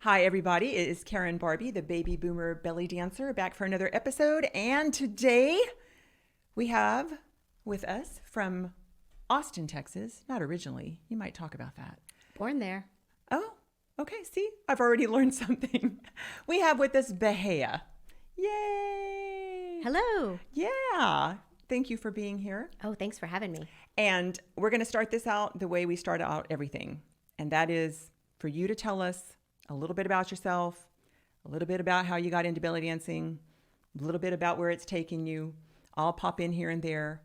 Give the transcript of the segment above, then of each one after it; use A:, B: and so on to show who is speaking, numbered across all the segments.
A: Hi, everybody. It is Karen Barbie, the baby boomer belly dancer, back for another episode. And today we have with us from Austin, Texas, not originally. You might talk about that.
B: Born there.
A: Oh, okay. See, I've already learned something. We have with us Bahaia. Yay.
B: Hello.
A: Yeah. Thank you for being here.
B: Oh, thanks for having me.
A: And we're going to start this out the way we start out everything. And that is for you to tell us a little bit about yourself, a little bit about how you got into belly dancing, a little bit about where it's taken you. I'll pop in here and there.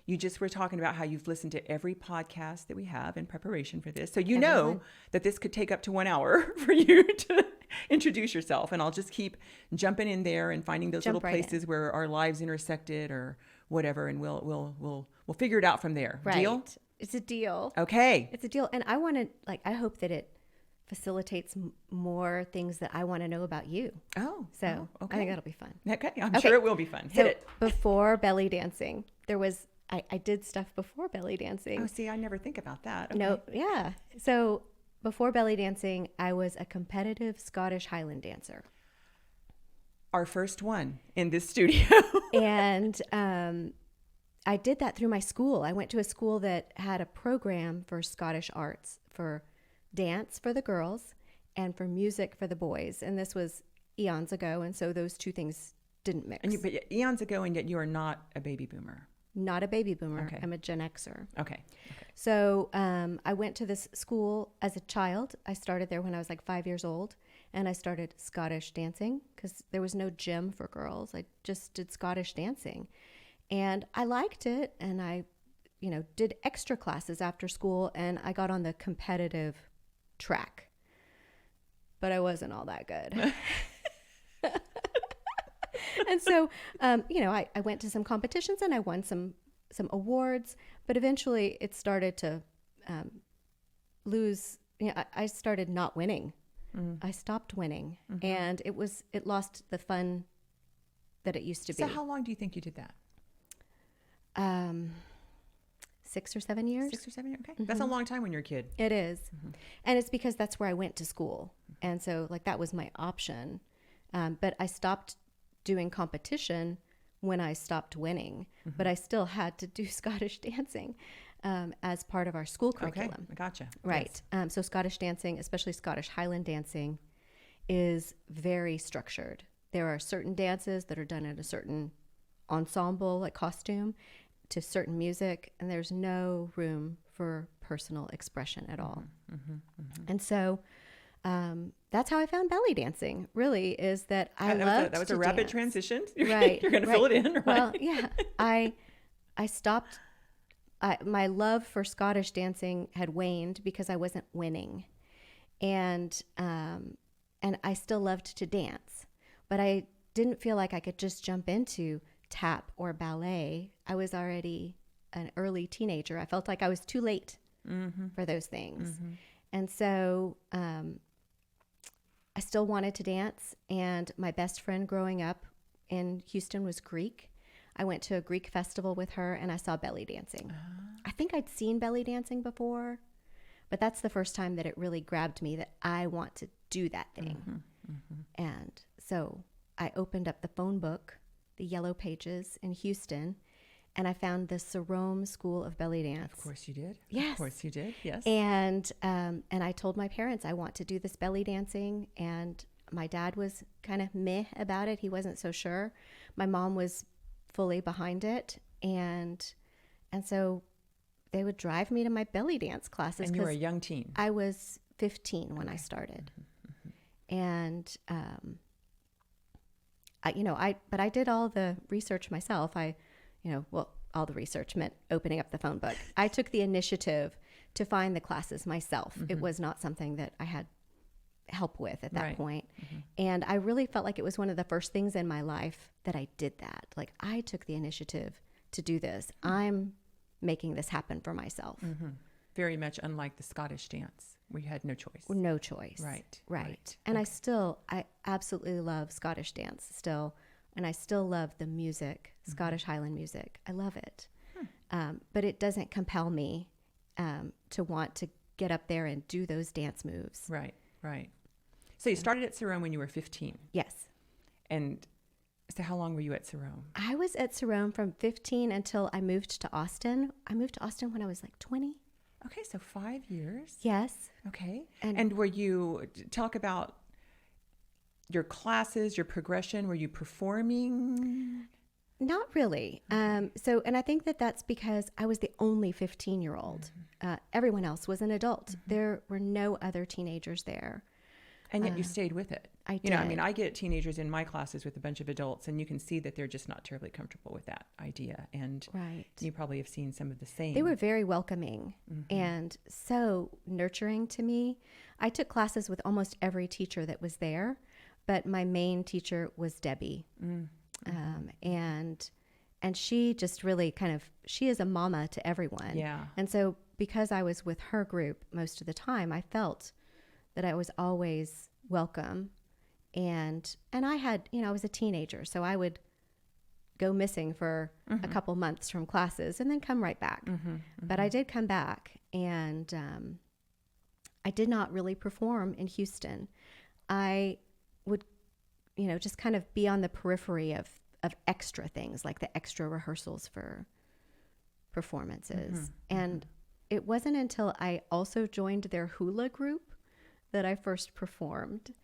A: You just were talking about how you've listened to every podcast that we have in preparation for this. So you know that this could take up to 1 hour for you to introduce yourself. And I'll just keep jumping in there and finding those little places where our lives intersected or whatever. And we'll figure it out from there.
B: Right.
A: Deal?
B: It's a deal.
A: Okay.
B: It's a deal. And I want to, I hope that it facilitates more things that I want to know about you.
A: Okay.
B: I think that'll be fun.
A: Okay. I'm sure it will be fun. Hit it.
B: Before belly dancing, I did stuff before belly dancing.
A: Oh, see, I never think about that. Okay.
B: No, yeah. So before belly dancing, I was a competitive Scottish Highland dancer.
A: Our first one in this studio.
B: And I did that through my school. I went to a school that had a program for Scottish arts, for dance for the girls and for music for the boys. And this was eons ago. And so those two things didn't mix.
A: But eons ago, and yet you are not a baby boomer.
B: Not a baby boomer.
A: Okay.
B: I'm a Gen Xer.
A: Okay.
B: So I went to this school as a child. I started there when I was like 5 years old. And I started Scottish dancing because there was no gym for girls. I just did Scottish dancing. And I liked it. And I, did extra classes after school. And I got on the competitive track. But I wasn't all that good. And so, I went to some competitions and I won some awards. But eventually it started to lose. I started not winning. I stopped winning, and it lost the fun that it used to be.
A: So how long do you think you did that?
B: 6 or 7 years.
A: 6 or 7 years. Okay. That's a long time when you're a kid.
B: It is. And it's because that's where I went to school. And so that was my option. But I stopped doing competition when I stopped winning, but I still had to do Scottish dancing as part of our school curriculum.
A: Okay, I gotcha.
B: Right.
A: Yes.
B: So Scottish dancing, especially Scottish Highland dancing, is very structured. There are certain dances that are done in a certain ensemble, like costume, to certain music, and there's no room for personal expression at all. And so that's how I found belly dancing, really, is that I loved
A: That was
B: to
A: a rapid
B: dance.
A: transition.
B: Right.
A: You're going to fill it in, right?
B: Well, yeah. I stopped. My love for Scottish dancing had waned because I wasn't winning. And I still loved to dance. But I didn't feel like I could just jump into tap or ballet. I was already an early teenager. I felt like I was too late for those things. And so I still wanted to dance. And my best friend growing up in Houston was Greek. I went to a Greek festival with her and I saw belly dancing. I think I'd seen belly dancing before, but that's the first time that it really grabbed me that I want to do that thing. And so I opened up the phone book, the yellow pages in Houston, and I found the Sarome School of Belly Dance.
A: Of course you did.
B: Yes.
A: Of course you did. Yes.
B: And I told my parents I want to do this belly dancing, and my dad was kind of meh about it. He wasn't so sure. My mom was fully behind it, and so they would drive me to my belly dance classes.
A: And you were a young teen.
B: I was 15 when I started. And I did all the research myself. All the research meant opening up the phone book. I took the initiative to find the classes myself. It was not something that I had help with at that point. And I really felt like it was one of the first things in my life that I did that. Like, I took the initiative to do this. I'm making this happen for myself.
A: Very much unlike the Scottish dance, where you had no choice.
B: No choice.
A: Right.
B: And I absolutely love Scottish dance still. And I still love the music, Scottish Highland music. I love it. But it doesn't compel me to want to get up there and do those dance moves.
A: Right. So you started at Sarome when you were 15.
B: Yes.
A: And so how long were you at Sarome?
B: I was at Sarome from 15 until I moved to Austin. I moved to Austin when I was like 20.
A: Okay, so 5 years.
B: Yes.
A: Okay.
B: And
A: were you, talk about your classes, your progression, were you performing?
B: Not really. And I think that that's because I was the only 15-year-old. Everyone else was an adult. There were no other teenagers there.
A: And yet you stayed with it.
B: I did.
A: You know, I mean, I get teenagers in my classes with a bunch of adults, and you can see that they're just not terribly comfortable with that idea. And
B: Right.
A: you probably have seen some of the same.
B: They were very welcoming and so nurturing to me. I took classes with almost every teacher that was there, but my main teacher was Debbie. And she just really she is a mama to everyone.
A: Yeah.
B: And so because I was with her group most of the time, I felt that I was always welcome. And I had, I was a teenager, so I would go missing for a couple months from classes and then come right back. But I did come back, and I did not really perform in Houston. I would, just kind of be on the periphery of extra things, like the extra rehearsals for performances. And it wasn't until I also joined their hula group that I first performed.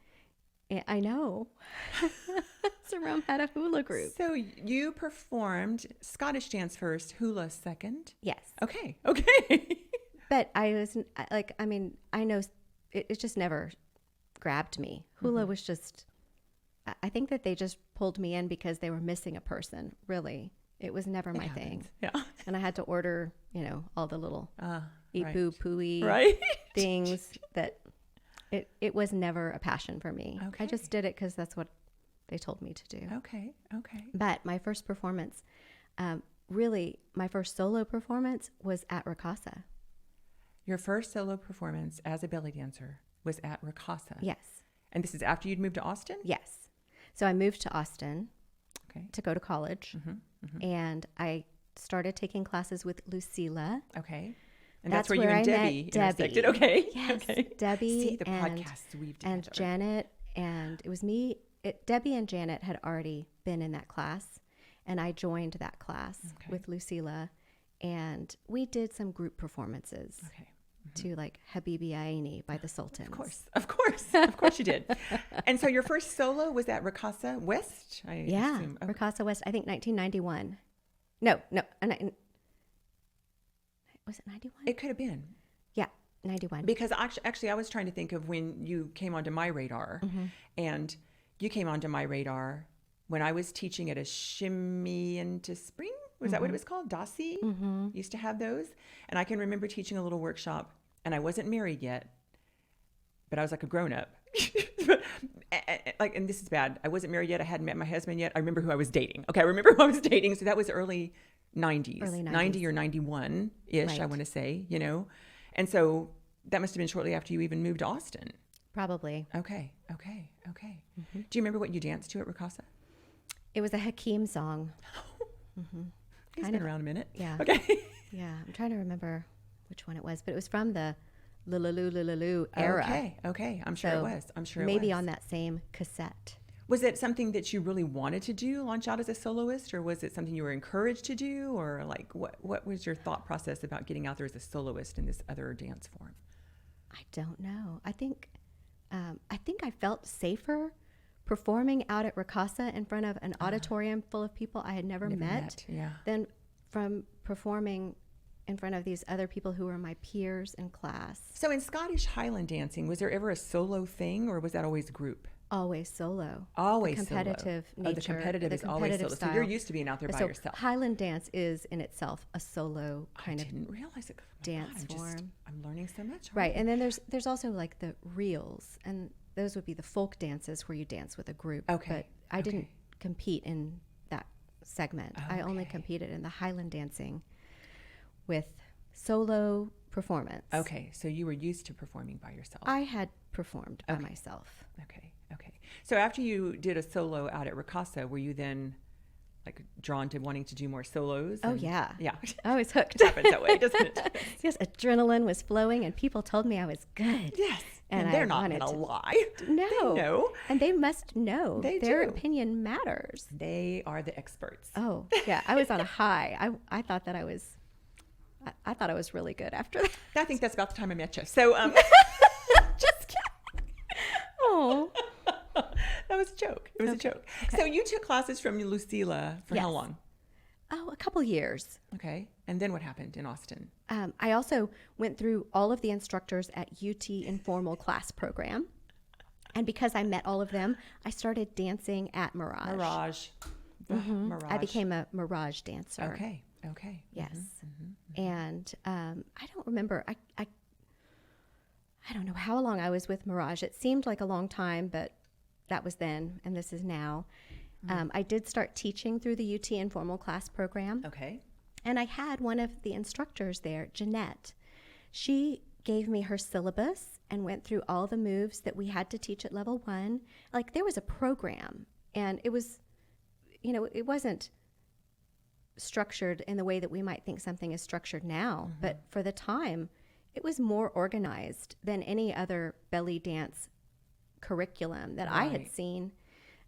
B: I know. Sarome had a hula group.
A: So you performed Scottish dance first, hula second?
B: Yes.
A: Okay.
B: But I was I know it just never grabbed me. Hula was just, I think that they just pulled me in because they were missing a person, really. It was never my thing.
A: Yeah.
B: And I had to order, all the little eat
A: right.
B: poo pooey
A: Right.
B: things that it was never a passion for me.
A: Okay.
B: I just did it because that's what they told me to do.
A: Okay.
B: But my first performance, really my first solo performance was at Ricasa.
A: Your first solo performance as a belly dancer was at Ricasa.
B: Yes.
A: And this is after you'd moved to Austin?
B: Yes. So I moved to Austin to go to college, and I started taking classes with Lucila.
A: Okay. And that's where you and Debbie intersected. Okay.
B: Yes.
A: Okay.
B: Debbie
A: See, the podcasts we've done.
B: and Janet, and it was me. Debbie and Janet had already been in that class, and I joined that class with Lucila, and we did some group performances.
A: Okay.
B: To like Habibi Aini by the Sultans.
A: Of course you did. And so your first solo was at Ricasa West? Assume. Okay.
B: Ricasa West, I think 1991. No, was it 91?
A: It could have been.
B: Yeah, 91.
A: Because actually I was trying to think of when you came onto my radar, and you came onto my radar when I was teaching at a shimmy into spring. Was that what it was called? Dossie? Used to have those. And I can remember teaching a little workshop, and I wasn't married yet, but I was like a grown up. And this is bad. I wasn't married yet. I hadn't met my husband yet. I remember who I was dating. Okay. I remember who I was dating. So that was early 90s. 90 or 91-ish,
B: Right.
A: I want to say, And so that must have been shortly after you even moved to Austin.
B: Probably.
A: Okay. Do you remember what you danced to at Ricasa?
B: It was a Hakeem song.
A: He's been around a minute.
B: Yeah.
A: Okay.
B: Yeah, I'm trying to remember which one it was, but it was from the Lulaloo era.
A: Okay. I'm sure it was.
B: Maybe on that same cassette.
A: Was it something that you really wanted to do, launch out as a soloist, or was it something you were encouraged to do, or like what was your thought process about getting out there as a soloist in this other dance form?
B: I don't know. I think I felt safer performing out at Ricasa in front of an auditorium full of people I had never met than from performing in front of these other people who were my peers in class.
A: So in Scottish Highland dancing, was there ever a solo thing, or was that always group?
B: Always solo.
A: Always
B: the competitive
A: solo.
B: nature.
A: The competitive is always solo.
B: Style.
A: So you're used to being out there by yourself.
B: Highland dance is in itself a solo kind of
A: didn't realize it.
B: dance form.
A: I'm learning so much.
B: Right, and then there's also like the reels, and those would be the folk dances where you dance with a group.
A: Okay.
B: But I didn't compete in that segment. I only competed in the Highland dancing with solo performance.
A: Okay, so you were used to performing by yourself.
B: I had performed by myself.
A: Okay. So after you did a solo out at Ricasa, were you then like drawn to wanting to do more solos?
B: Oh, yeah.
A: Yeah.
B: I was hooked.
A: It happens that way, doesn't it?
B: Yes, adrenaline was flowing and people told me I was good.
A: Yes.
B: And
A: they're
B: I
A: not
B: wanted
A: going to
B: to-
A: lie.
B: No.
A: They know.
B: And they must know.
A: They
B: Their
A: do.
B: opinion matters.
A: They are the experts.
B: Oh, yeah. I was on a high. I thought that I thought I was really good after that.
A: I think that's about the time I met you. So,
B: Just kidding. Oh.
A: that was a joke. It was a joke. So you took classes from Lucila for how
B: Yes.
A: long?
B: Oh, a couple years.
A: Okay. And then what happened in Austin?
B: I also went through all of the instructors at UT Informal Class Program. And because I met all of them, I started dancing at Mirage.
A: Mirage. Mirage.
B: I became a Mirage dancer.
A: Okay. Okay.
B: Yes. And I don't remember. I don't know how long I was with Mirage. It seemed like a long time, but that was then, and this is now. I did start teaching through the UT Informal Class Program.
A: Okay.
B: And I had one of the instructors there, Jeanette. She gave me her syllabus and went through all the moves that we had to teach at level 1. Like, there was a program, and it was, it wasn't structured in the way that we might think something is structured now. But for the time, it was more organized than any other belly dance curriculum that I had
A: Right.
B: seen.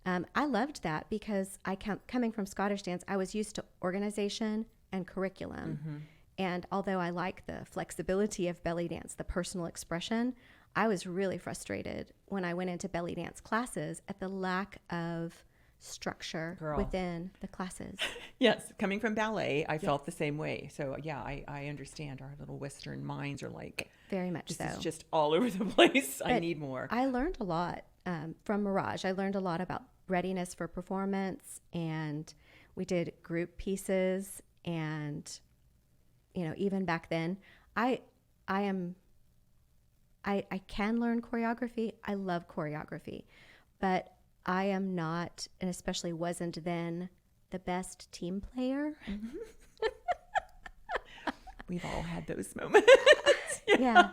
B: I loved that because coming from Scottish dance, I was used to organization and curriculum. And although I like the flexibility of belly dance, the personal expression, I was really frustrated when I went into belly dance classes at the lack of structure
A: Girl.
B: within the classes.
A: Yes. Coming from ballet, I felt the same way. So yeah, I understand. Our little Western minds are like,
B: Very much
A: this
B: so.
A: is just all over the place. I
B: But
A: need more.
B: I learned a lot from Mirage. I learned a lot about readiness for performance, and we did group pieces. And even back then, I can learn choreography. I love choreography, but I am not, and especially wasn't then, the best team player.
A: We've all had those moments.
B: Yeah.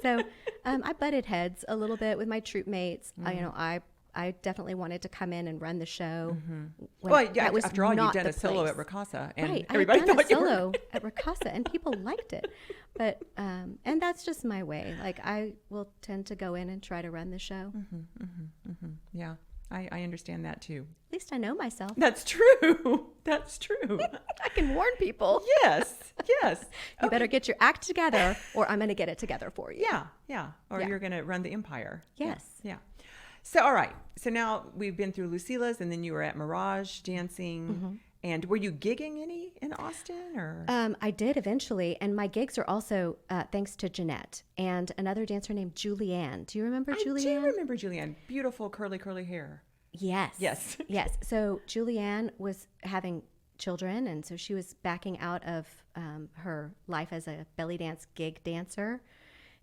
B: So I butted heads a little bit with my troop mates. I definitely wanted to come in and run the show.
A: Well, yeah,
B: that was
A: after all, you've
B: not
A: done
B: the
A: a solo
B: place.
A: at Ricasa, and
B: Right,
A: everybody
B: I had done
A: thought
B: a
A: you were.
B: solo at Ricasa, and people liked it. But and that's just my way. Like, I will tend to go in and try to run the show.
A: Yeah, I understand that too.
B: At least I know myself.
A: That's true. That's true.
B: I can warn people.
A: Yes.
B: You better get your act together, or I'm going to get it together for you.
A: Yeah. Or
B: Yeah.
A: you're going to run the empire.
B: Yes.
A: Yeah. So, all right. So now we've been through Lucila's, and then you were at Mirage dancing. And were you gigging any in Austin, or?
B: I did eventually, and my gigs are also thanks to Jeanette and another dancer named Julianne. Do you remember Julianne?
A: I do remember Julianne. Beautiful curly hair.
B: Yes.
A: Yes.
B: Yes. So Julianne was having children, and so she was backing out of her life as a belly dance gig dancer.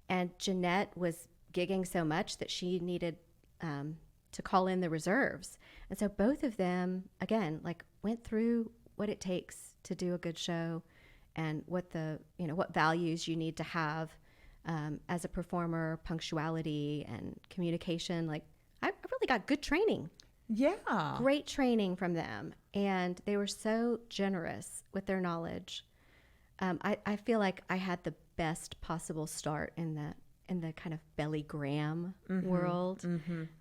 B: And Jeanette was gigging so much that she needed to call in the reserves. And so both of them, again, like, went through what it takes to do a good show and what what values you need to have as a performer, punctuality and communication. Like, I really got good training.
A: Yeah.
B: Great training from them, and they were so generous with their knowledge. I feel like I had the best possible start in the kind of belly gram world,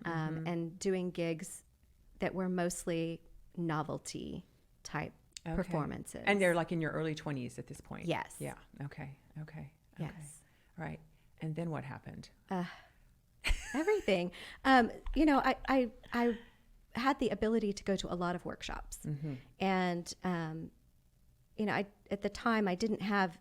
B: and doing gigs that were mostly novelty type performances.
A: And they're like in your early 20s at this point.
B: Yes.
A: Yeah. Okay.
B: Yes.
A: Right. And then what happened?
B: Everything. I had the ability to go to a lot of workshops, and at the time I didn't have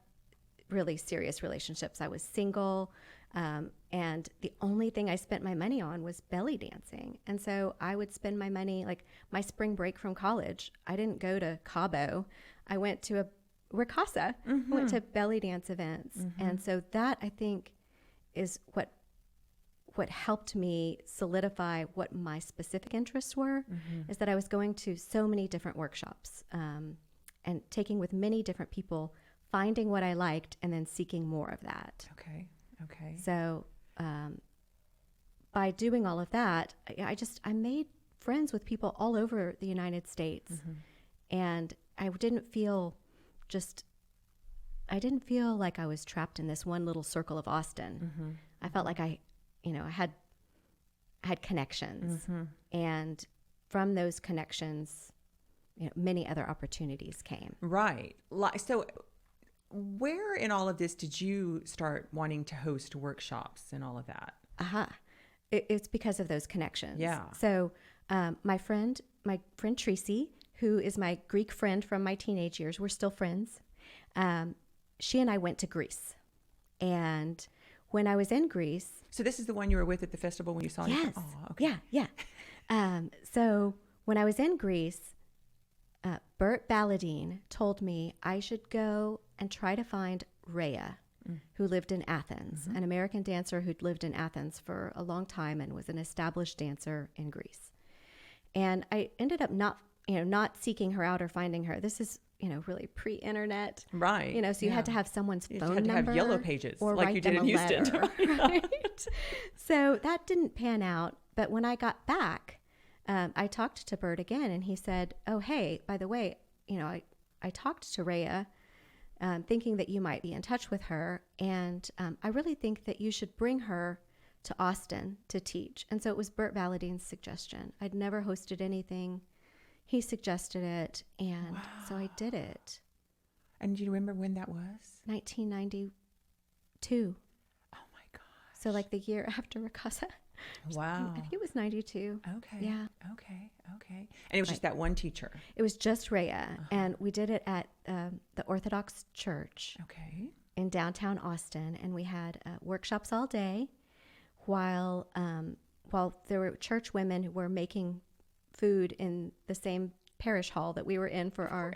B: really serious relationships. I was single, and the only thing I spent my money on was belly dancing. And so I would spend my money, like my spring break from college, I didn't go to Cabo. I went to a Ricasa. I went to belly dance events. And so that, I think, is what helped me solidify what my specific interests were, is that I was going to so many different workshops, and taking with many different people, finding what I liked, and then seeking more of that.
A: Okay.
B: So by doing all of that, I made friends with people all over the United States. And I didn't feel like I was trapped in this one little circle of Austin. I felt like I had connections, and from those connections, many other opportunities came.
A: Right. So where in all of this did you start wanting to host workshops and all of that?
B: It's because of those connections.
A: Yeah.
B: So my friend Tracy, who is my Greek friend from my teenage years, we're still friends. She and I went to Greece. And when I was in Greece...
A: So this is the one you were with at the festival when you saw
B: Yes.
A: him? Oh, okay.
B: Yeah. So when I was in Greece, Bert Balladine told me I should go and try to find Rhea, who lived in Athens, an American dancer who'd lived in Athens for a long time and was an established dancer in Greece. And I ended up not seeking her out or finding her. This is, really pre-internet.
A: Right.
B: So you had to have someone's phone number.
A: You had to have yellow pages
B: or
A: like
B: write
A: you did
B: them
A: in
B: a
A: Houston.
B: letter, right? So that didn't pan out. But when I got back, I talked to Bert again, and he said, oh, hey, by the way, I talked to Rhea, thinking that you might be in touch with her. And I really think that you should bring her to Austin to teach. And so it was Bert Balladine's suggestion. I'd never hosted anything. He suggested it, and so I did it.
A: And do you remember when that was?
B: 1992.
A: Oh, my gosh.
B: So like the year after Ricasa.
A: Wow.
B: I think it was 92.
A: Okay.
B: Yeah.
A: Okay. And it was just that one teacher.
B: It was just Rhea, and we did it at the Orthodox Church in downtown Austin, and we had workshops all day while there were church women who were making food in the same parish hall that we were in for our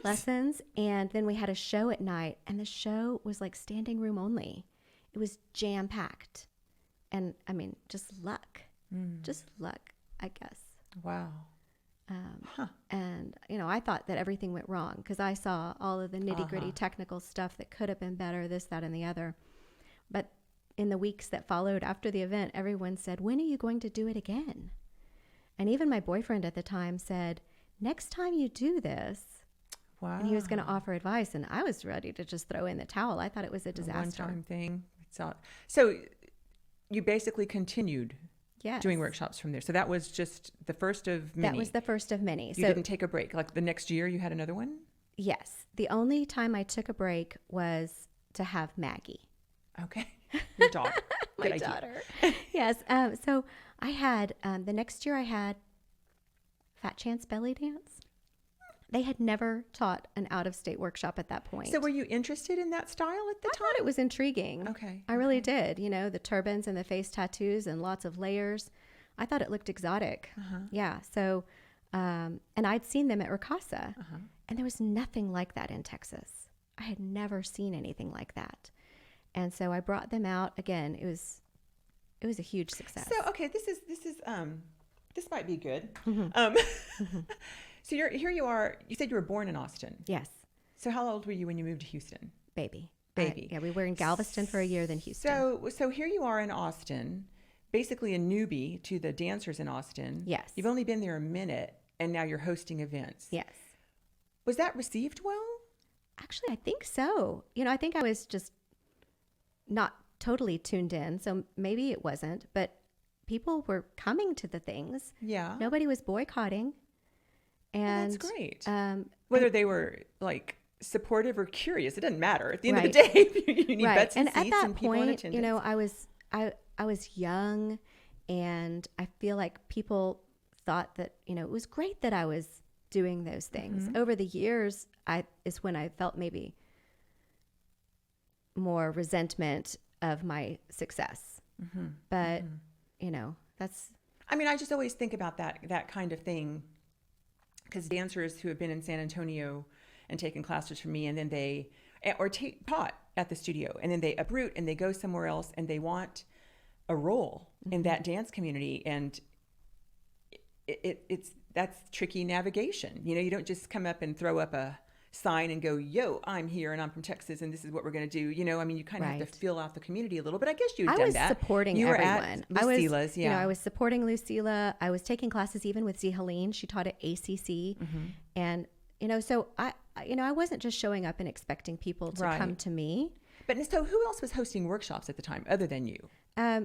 B: lessons. And then we had a show at night, and the show was like standing room only. It was jam-packed. And I mean, just luck, I guess.
A: Wow.
B: And, I thought that everything went wrong because I saw all of the nitty-gritty technical stuff that could have been better, this, that, and the other. But in the weeks that followed after the event, everyone said, when are you going to do it again? And even my boyfriend at the time said, next time you do this.
A: Wow.
B: And he was going to offer advice, and I was ready to just throw in the towel. I thought it was a disaster.
A: One-time thing. So you basically continued doing workshops from there. So that was just the first of many.
B: That was the first of many.
A: You didn't take a break. Like the next year you had another one?
B: Yes. The only time I took a break was to have Maggie.
A: Okay. Your daughter.
B: My daughter. Yes. So I had, the next year I had Fat Chance Belly Dance. They had never taught an out-of-state workshop at that point.
A: So were you interested in that style at the time?
B: I thought it was intriguing.
A: Okay.
B: I really did. The turbans and the face tattoos and lots of layers. I thought it looked exotic. Yeah. So, and I'd seen them at Ricasa, and there was nothing like that in Texas. I had never seen anything like that. And so I brought them out again. It was a huge success.
A: So, okay, this might be good. So here you are. You said you were born in Austin.
B: Yes.
A: So how old were you when you moved to Houston?
B: Baby.
A: Baby.
B: We were in Galveston for a year, then Houston.
A: So here you are in Austin, basically a newbie to the dancers in Austin.
B: Yes.
A: You've only been there a minute, and now you're hosting events.
B: Yes.
A: Was that received well?
B: Actually, I think so. I think I was just not totally tuned in, so maybe it wasn't, but people were coming to the things.
A: Yeah.
B: Nobody was boycotting. And
A: that's great. Whether they were like supportive or curious, it doesn't matter. At the end of the day, you need butts and seats and people in attendance.
B: I was young, and I feel like people thought that, it was great that I was doing those things. Over the years, is when I felt maybe more resentment of my success. But, that's...
A: I mean, I just always think about that kind of thing, because dancers who have been in San Antonio and taken classes from me, and then taught at the studio, and then they uproot and they go somewhere else, and they want a role in that dance community, and that's tricky navigation. You don't just come up and throw up a sign and go, yo, I'm here and I'm from Texas and this is what we're going to do. I mean, you kind of have to fill out the community a little bit. I guess you'd done that.
B: I was supporting everyone.
A: Lucila's,
B: I was supporting Lucila. I was taking classes even with Z. Helene. She taught at ACC. And So I wasn't just showing up and expecting people to come to me.
A: But so who else was hosting workshops at the time other than you?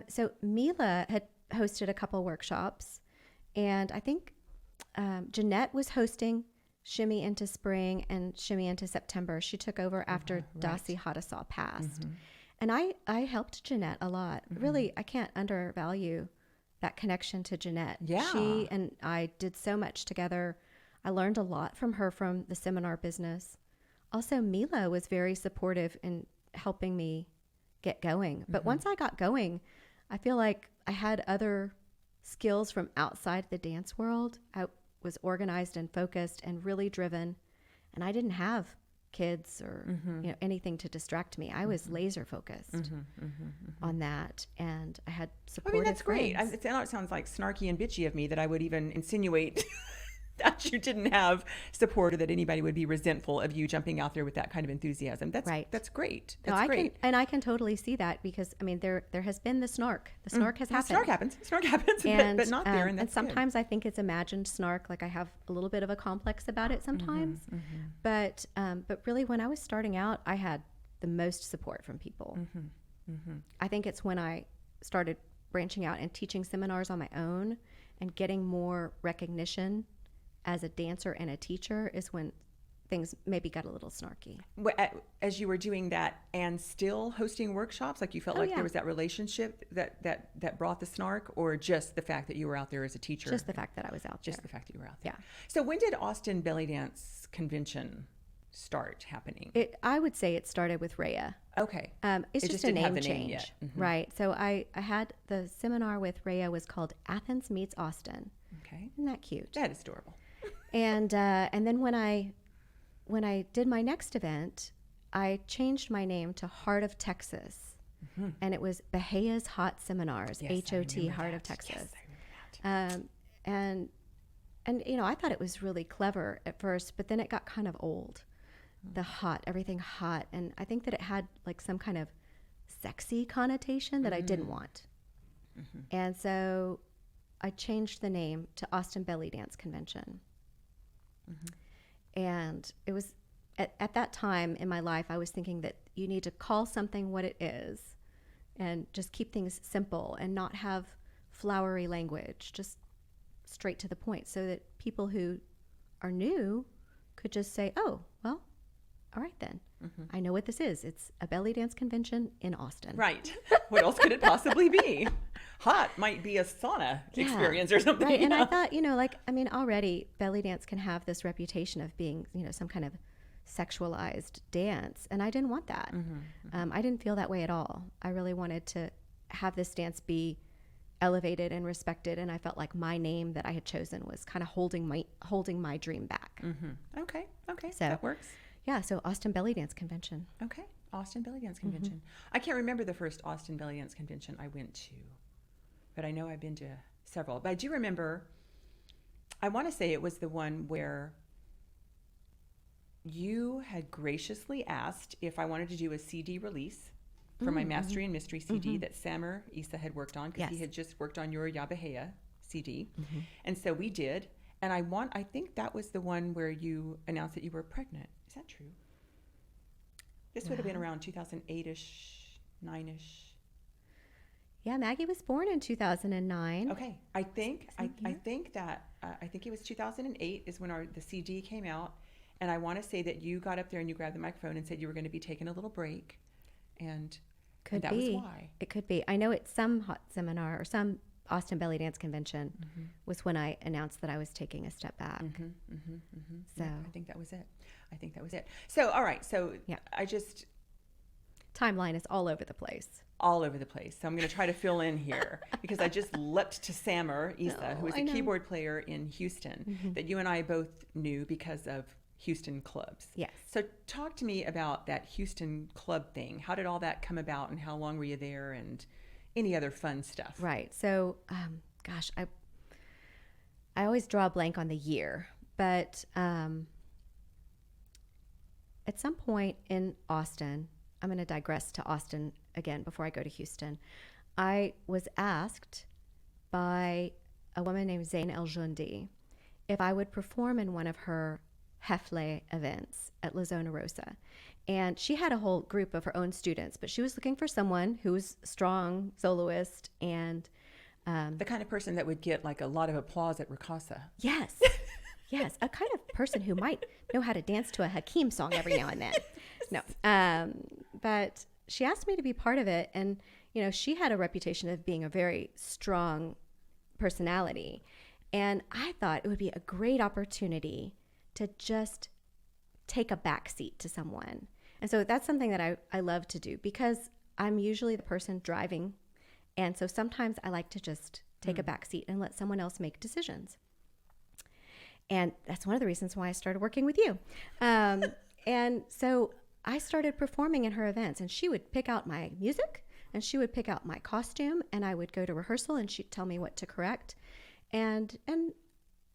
B: So Mila had hosted a couple workshops, and I think Jeanette was hosting Shimmy into Spring and Shimmy into September. She took over after Dasi Hadassah passed. And I helped Jeanette a lot. Really, I can't undervalue that connection to Jeanette.
A: Yeah.
B: She and I did so much together. I learned a lot from her from the seminar business. Also, Mila was very supportive in helping me get going. But once I got going, I feel like I had other skills from outside the dance world. I was organized and focused and really driven. And I didn't have kids or anything to distract me. I was laser focused on that, and I had supportive
A: that's great.
B: friends.
A: I know it sounds like snarky and bitchy of me that I would even insinuate that you didn't have support or that anybody would be resentful of you jumping out there with that kind of enthusiasm. That's
B: right.
A: That's great.
B: I
A: great.
B: can totally see that, because there has been the snark. The snark has happened.
A: Snark happens,
B: and,
A: but not there. And
B: sometimes I think it's imagined snark. Like I have a little bit of a complex about it sometimes. But really, when I was starting out, I had the most support from people. I think it's when I started branching out and teaching seminars on my own and getting more recognition as a dancer and a teacher is when things maybe got a little snarky.
A: As you were doing that and still hosting workshops, like you felt there was that relationship that brought the snark, or just the fact that you were out there as a teacher?
B: Just the fact that I was out there.
A: Just the fact that you were out there.
B: Yeah.
A: So when did Austin Belly Dance Convention start happening?
B: I would say it started with Rhea.
A: Okay.
B: It's just a name change. Right. So I had the seminar with Rhea was called Athens Meets Austin.
A: Okay.
B: Isn't that cute?
A: That is adorable.
B: And then when I did my next event, I changed my name to Heart of Texas, and it was Bahaia's Hot Seminars, HOT, Heart of Texas.
A: Yes, I remember that.
B: And I thought it was really clever at first, but then it got kind of old. The hot, everything hot, and I think that it had like some kind of sexy connotation that I didn't want. And so I changed the name to Austin Belly Dance Convention. And it was at that time in my life, I was thinking that you need to call something what it is and just keep things simple and not have flowery language, just straight to the point, so that people who are new could just say, oh, well, all right then. I know what this is. It's a belly dance convention in Austin.
A: Right. What else could it possibly be? Hot might be a sauna experience or something.
B: Right. And I thought, already belly dance can have this reputation of being, some kind of sexualized dance. And I didn't want that. I didn't feel that way at all. I really wanted to have this dance be elevated and respected. And I felt like my name that I had chosen was kind of holding my dream back.
A: Okay. So that works.
B: Yeah, so Austin Belly Dance Convention.
A: Okay, Austin Belly Dance Convention. I can't remember the first Austin Belly Dance Convention I went to, but I know I've been to several. But I do remember, I want to say it was the one where you had graciously asked if I wanted to do a CD release for my Mastery and Mystery CD that Samer Issa had worked on, because he had just worked on your Ya Bahia CD. And so we did. And I think that was the one where you announced that you were pregnant. Is that true? This would have been around 2008-ish, 9-ish.
B: Yeah, Maggie was born in 2009.
A: Okay, I think it was 2008 is when the CD came out, and I want to say that you got up there and you grabbed the microphone and said you were going to be taking a little break, and that was why.
B: It could be. I know it's some hot seminar or some Austin Belly Dance Convention was when I announced that I was taking a step back. So
A: yeah, I think that was it. So all right, so I just
B: timeline is all over the place.
A: So I'm going to try to fill in here because I just leapt to Samer Issa, who is a keyboard player in Houston that you and I both knew because of Houston clubs.
B: Yes.
A: So talk to me about that Houston club thing. How did all that come about, and how long were you there, and any other fun stuff?
B: Right. So, I always draw a blank on the year, but at some point in Austin, I'm going to digress to Austin again before I go to Houston. I was asked by a woman named Zayn El Jundi if I would perform in one of her Hefle events at La Zona Rosa. And she had a whole group of her own students, but she was looking for someone who was strong, soloist, and
A: the kind of person that would get like a lot of applause at Ricasa.
B: yes, yes, a kind of person who might know how to dance to a Hakeem song every now and then. No, but she asked me to be part of it, and she had a reputation of being a very strong personality, and I thought it would be a great opportunity to just take a back seat to someone. And so that's something that I love to do, because I'm usually the person driving. And so sometimes I like to just take a back seat and let someone else make decisions. And that's one of the reasons why I started working with you. And so I started performing in her events, and she would pick out my music, and she would pick out my costume, and I would go to rehearsal, and she'd tell me what to correct. And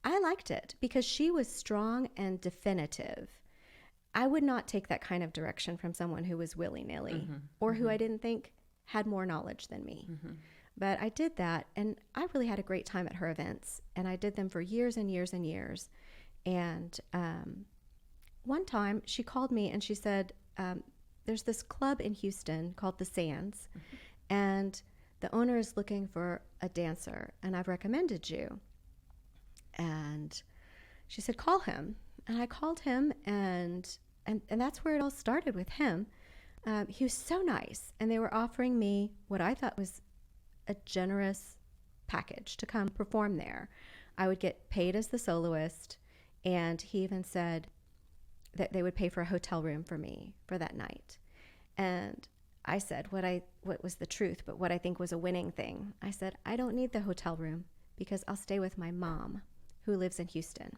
B: I liked it because she was strong and definitive. I would not take that kind of direction from someone who was willy-nilly or who I didn't think had more knowledge than me. But I did that, and I really had a great time at her events, and I did them for years and years and years. And one time she called me and she said, there's this club in Houston called the Sands, and the owner is looking for a dancer, and I've recommended you. And she said, call him. And I called him, and that's where it all started with him. He was so nice, and they were offering me what I thought was a generous package to come perform there. I would get paid as the soloist, and he even said that they would pay for a hotel room for me for that night. And I said what was the truth, but what I think was a winning thing. I said, I don't need the hotel room because I'll stay with my mom, who lives in Houston.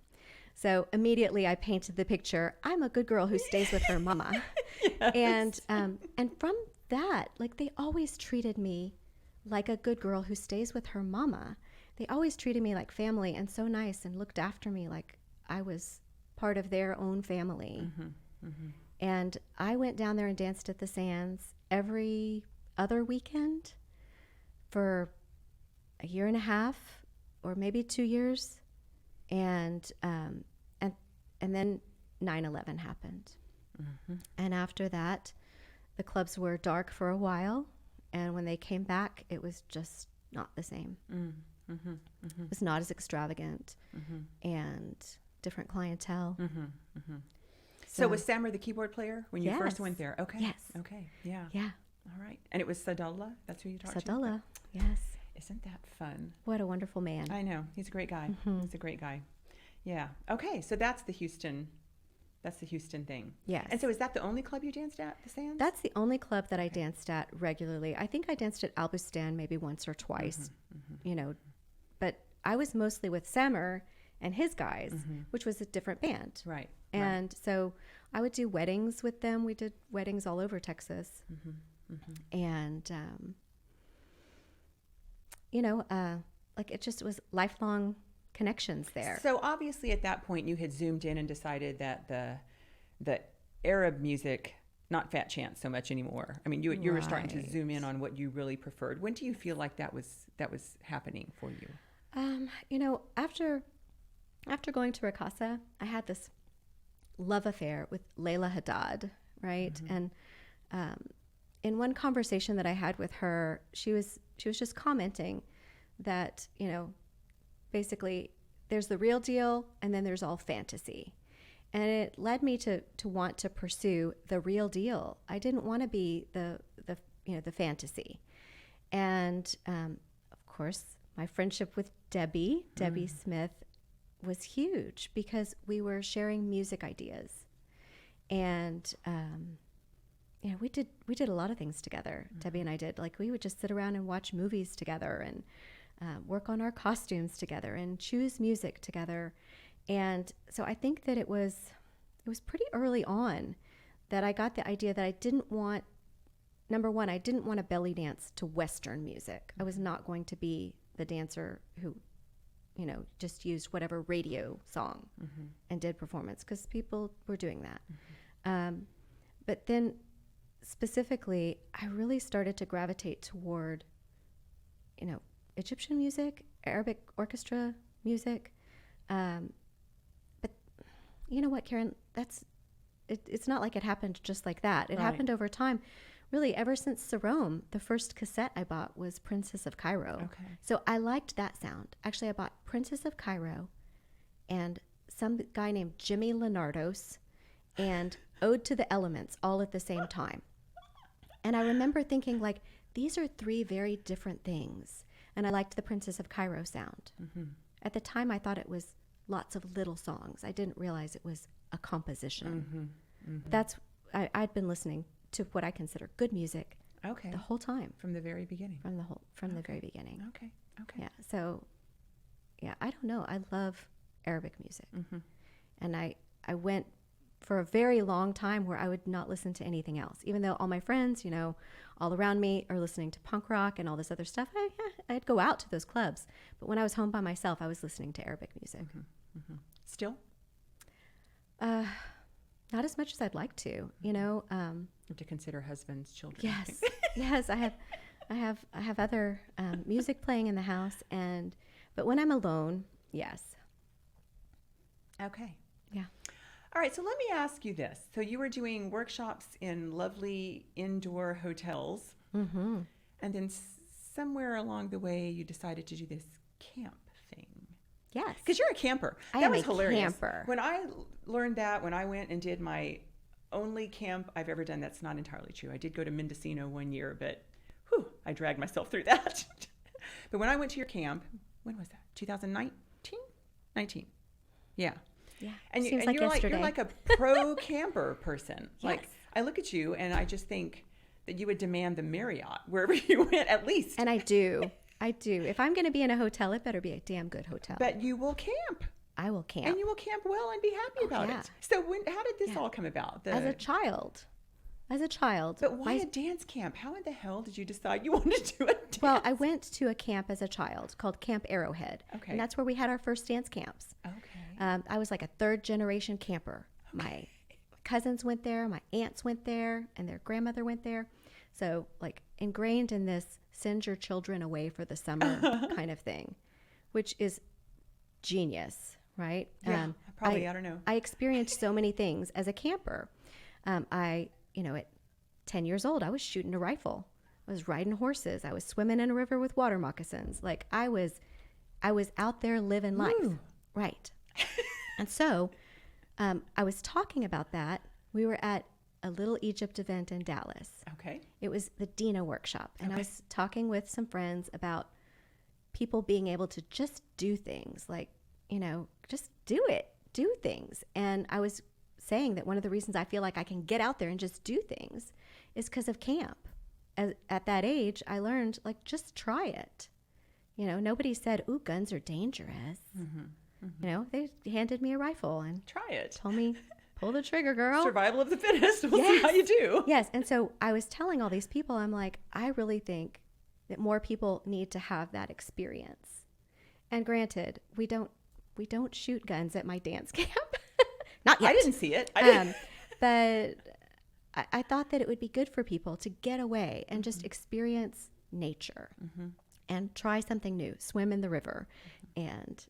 B: So immediately I painted the picture, I'm a good girl who stays with her mama. Yes. And from that, like, they always treated me like a good girl who stays with her mama. They always treated me like family, and so nice, and looked after me like I was part of their own family. And I went down there and danced at the Sands every other weekend for a year and a half, or maybe 2 years. And then 9/11 happened. And after that, the clubs were dark for a while. And when they came back, it was just not the same. It was not as extravagant and different clientele.
A: So was Sammer the keyboard player when you
B: Yes.
A: first went there? Okay.
B: Yes.
A: Okay. Yeah.
B: Yeah.
A: All right. And it was Sadullah? That's who you talked to?
B: Sadullah. Yes.
A: Isn't that fun?
B: What a wonderful man.
A: I know. He's a great guy. He's a great guy. Yeah. Okay. So that's the Houston thing.
B: Yes.
A: And so is that the only club you danced at, the Sands?
B: That's the only club that I danced at regularly. I think I danced at Albustan maybe once or twice, but I was mostly with Sammer and his guys, which was a different band.
A: Right.
B: And so I would do weddings with them. We did weddings all over Texas. And, like, it just was lifelong connections there.
A: So obviously at that point you had zoomed in and decided that the Arab music, not Fat Chance so much anymore. I mean, you were starting to zoom in on what you really preferred. When do you feel like that was happening for you?
B: After going to Ricasa, I had this love affair with Layla Haddad, right? And in one conversation that I had with her, she was just commenting that, basically there's the real deal and then there's all fantasy. And it led me to want to pursue the real deal. I didn't want to be the fantasy. And of course, my friendship with Debbie Smith, was huge because we were sharing music ideas. And we did a lot of things together. Debbie and I did. Like, we would just sit around and watch movies together and work on our costumes together and choose music together. And so I think that it was pretty early on that I got the idea that I didn't want a belly dance to Western music. I was not going to be the dancer who, just used whatever radio song and did performance, because people were doing that. But then specifically, I really started to gravitate toward, Egyptian music, Arabic orchestra music. But, you know what, Karen, it's not like it happened just like that. It happened over time. Really, ever since Sarome, the first cassette I bought was Princess of Cairo.
A: Okay.
B: So I liked that sound. Actually, I bought Princess of Cairo and some guy named Jimmy Leonardos and Ode to the Elements all at the same time. And I remember thinking, like, these are three very different things. And I liked the Princess of Cairo sound. Mm-hmm. At the time, I thought it was lots of little songs. I didn't realize it was a composition. Mm-hmm. Mm-hmm. I'd been listening to what I consider good music the whole time.
A: From the very beginning.
B: From the very beginning.
A: Okay.
B: Yeah. So, yeah, I don't know. I love Arabic music. Mm-hmm. And I went for a very long time where I would not listen to anything else. Even though all my friends, all around me are listening to punk rock and all this other stuff, I'd go out to those clubs. But when I was home by myself, I was listening to Arabic music.
A: Mm-hmm. Mm-hmm. Still?
B: Not as much as I'd like to,
A: You have to consider husbands, children.
B: Yes. Yes, I have other music playing in the house, but when I'm alone, yes.
A: Okay.
B: Yeah.
A: All right, so let me ask you this. So you were doing workshops in lovely indoor hotels,
B: Mm-hmm.
A: and then somewhere along the way you decided to do this camp thing.
B: Yes.
A: Because you're a camper.
B: I am a camper.
A: When I learned that, when I went and did my only camp I've ever done, that's not entirely true. I did go to Mendocino one year, but I dragged myself through that. But when I went to your camp, when was that? 2019? 19. Yeah.
B: Yeah.
A: And,
B: Seems
A: and
B: like
A: you're
B: yesterday.
A: like a pro camper person.
B: Yes.
A: Like, I look at you and I just think that you would demand the Marriott wherever you went, at least.
B: And I do. If I'm going to be in a hotel, it better be a damn good hotel.
A: But you will camp.
B: I will camp.
A: And you will camp well and be happy about it. So how did this all come about?
B: As a child.
A: But why a dance camp? How in the hell did you decide you wanted to do a dance?
B: Well, I went to a camp as a child called Camp Arrowhead.
A: Okay.
B: And that's where we had our first dance camps.
A: Okay.
B: I was like a third generation camper. Okay. My cousins went there, my aunts went there, and their grandmother went there. So like ingrained in this send your children away for the summer kind of thing, which is genius, right?
A: Yeah, I don't know.
B: I experienced so many things as a camper. At 10 years old, I was shooting a rifle. I was riding horses. I was swimming in a river with water moccasins. Like I was out there living life.
A: Ooh.
B: Right. And so I was talking about that. We were at a Little Egypt event in Dallas.
A: Okay.
B: It was the Dina workshop. And I was talking with some friends about people being able to just do things, like, just do things. And I was saying that one of the reasons I feel like I can get out there and just do things is because of camp. At that age, I learned, like, just try it. Nobody said, ooh, guns are dangerous. Mm-hmm. Mm-hmm. They handed me a rifle and
A: try it.
B: Told me, pull the trigger, girl.
A: Survival of the fittest. We'll see how you do.
B: Yes. And so I was telling all these people, I'm like, I really think that more people need to have that experience. And granted, we don't shoot guns at my dance camp. Not yet.
A: I didn't see it.
B: But I thought that it would be good for people to get away and just experience nature and try something new, swim in the river. And,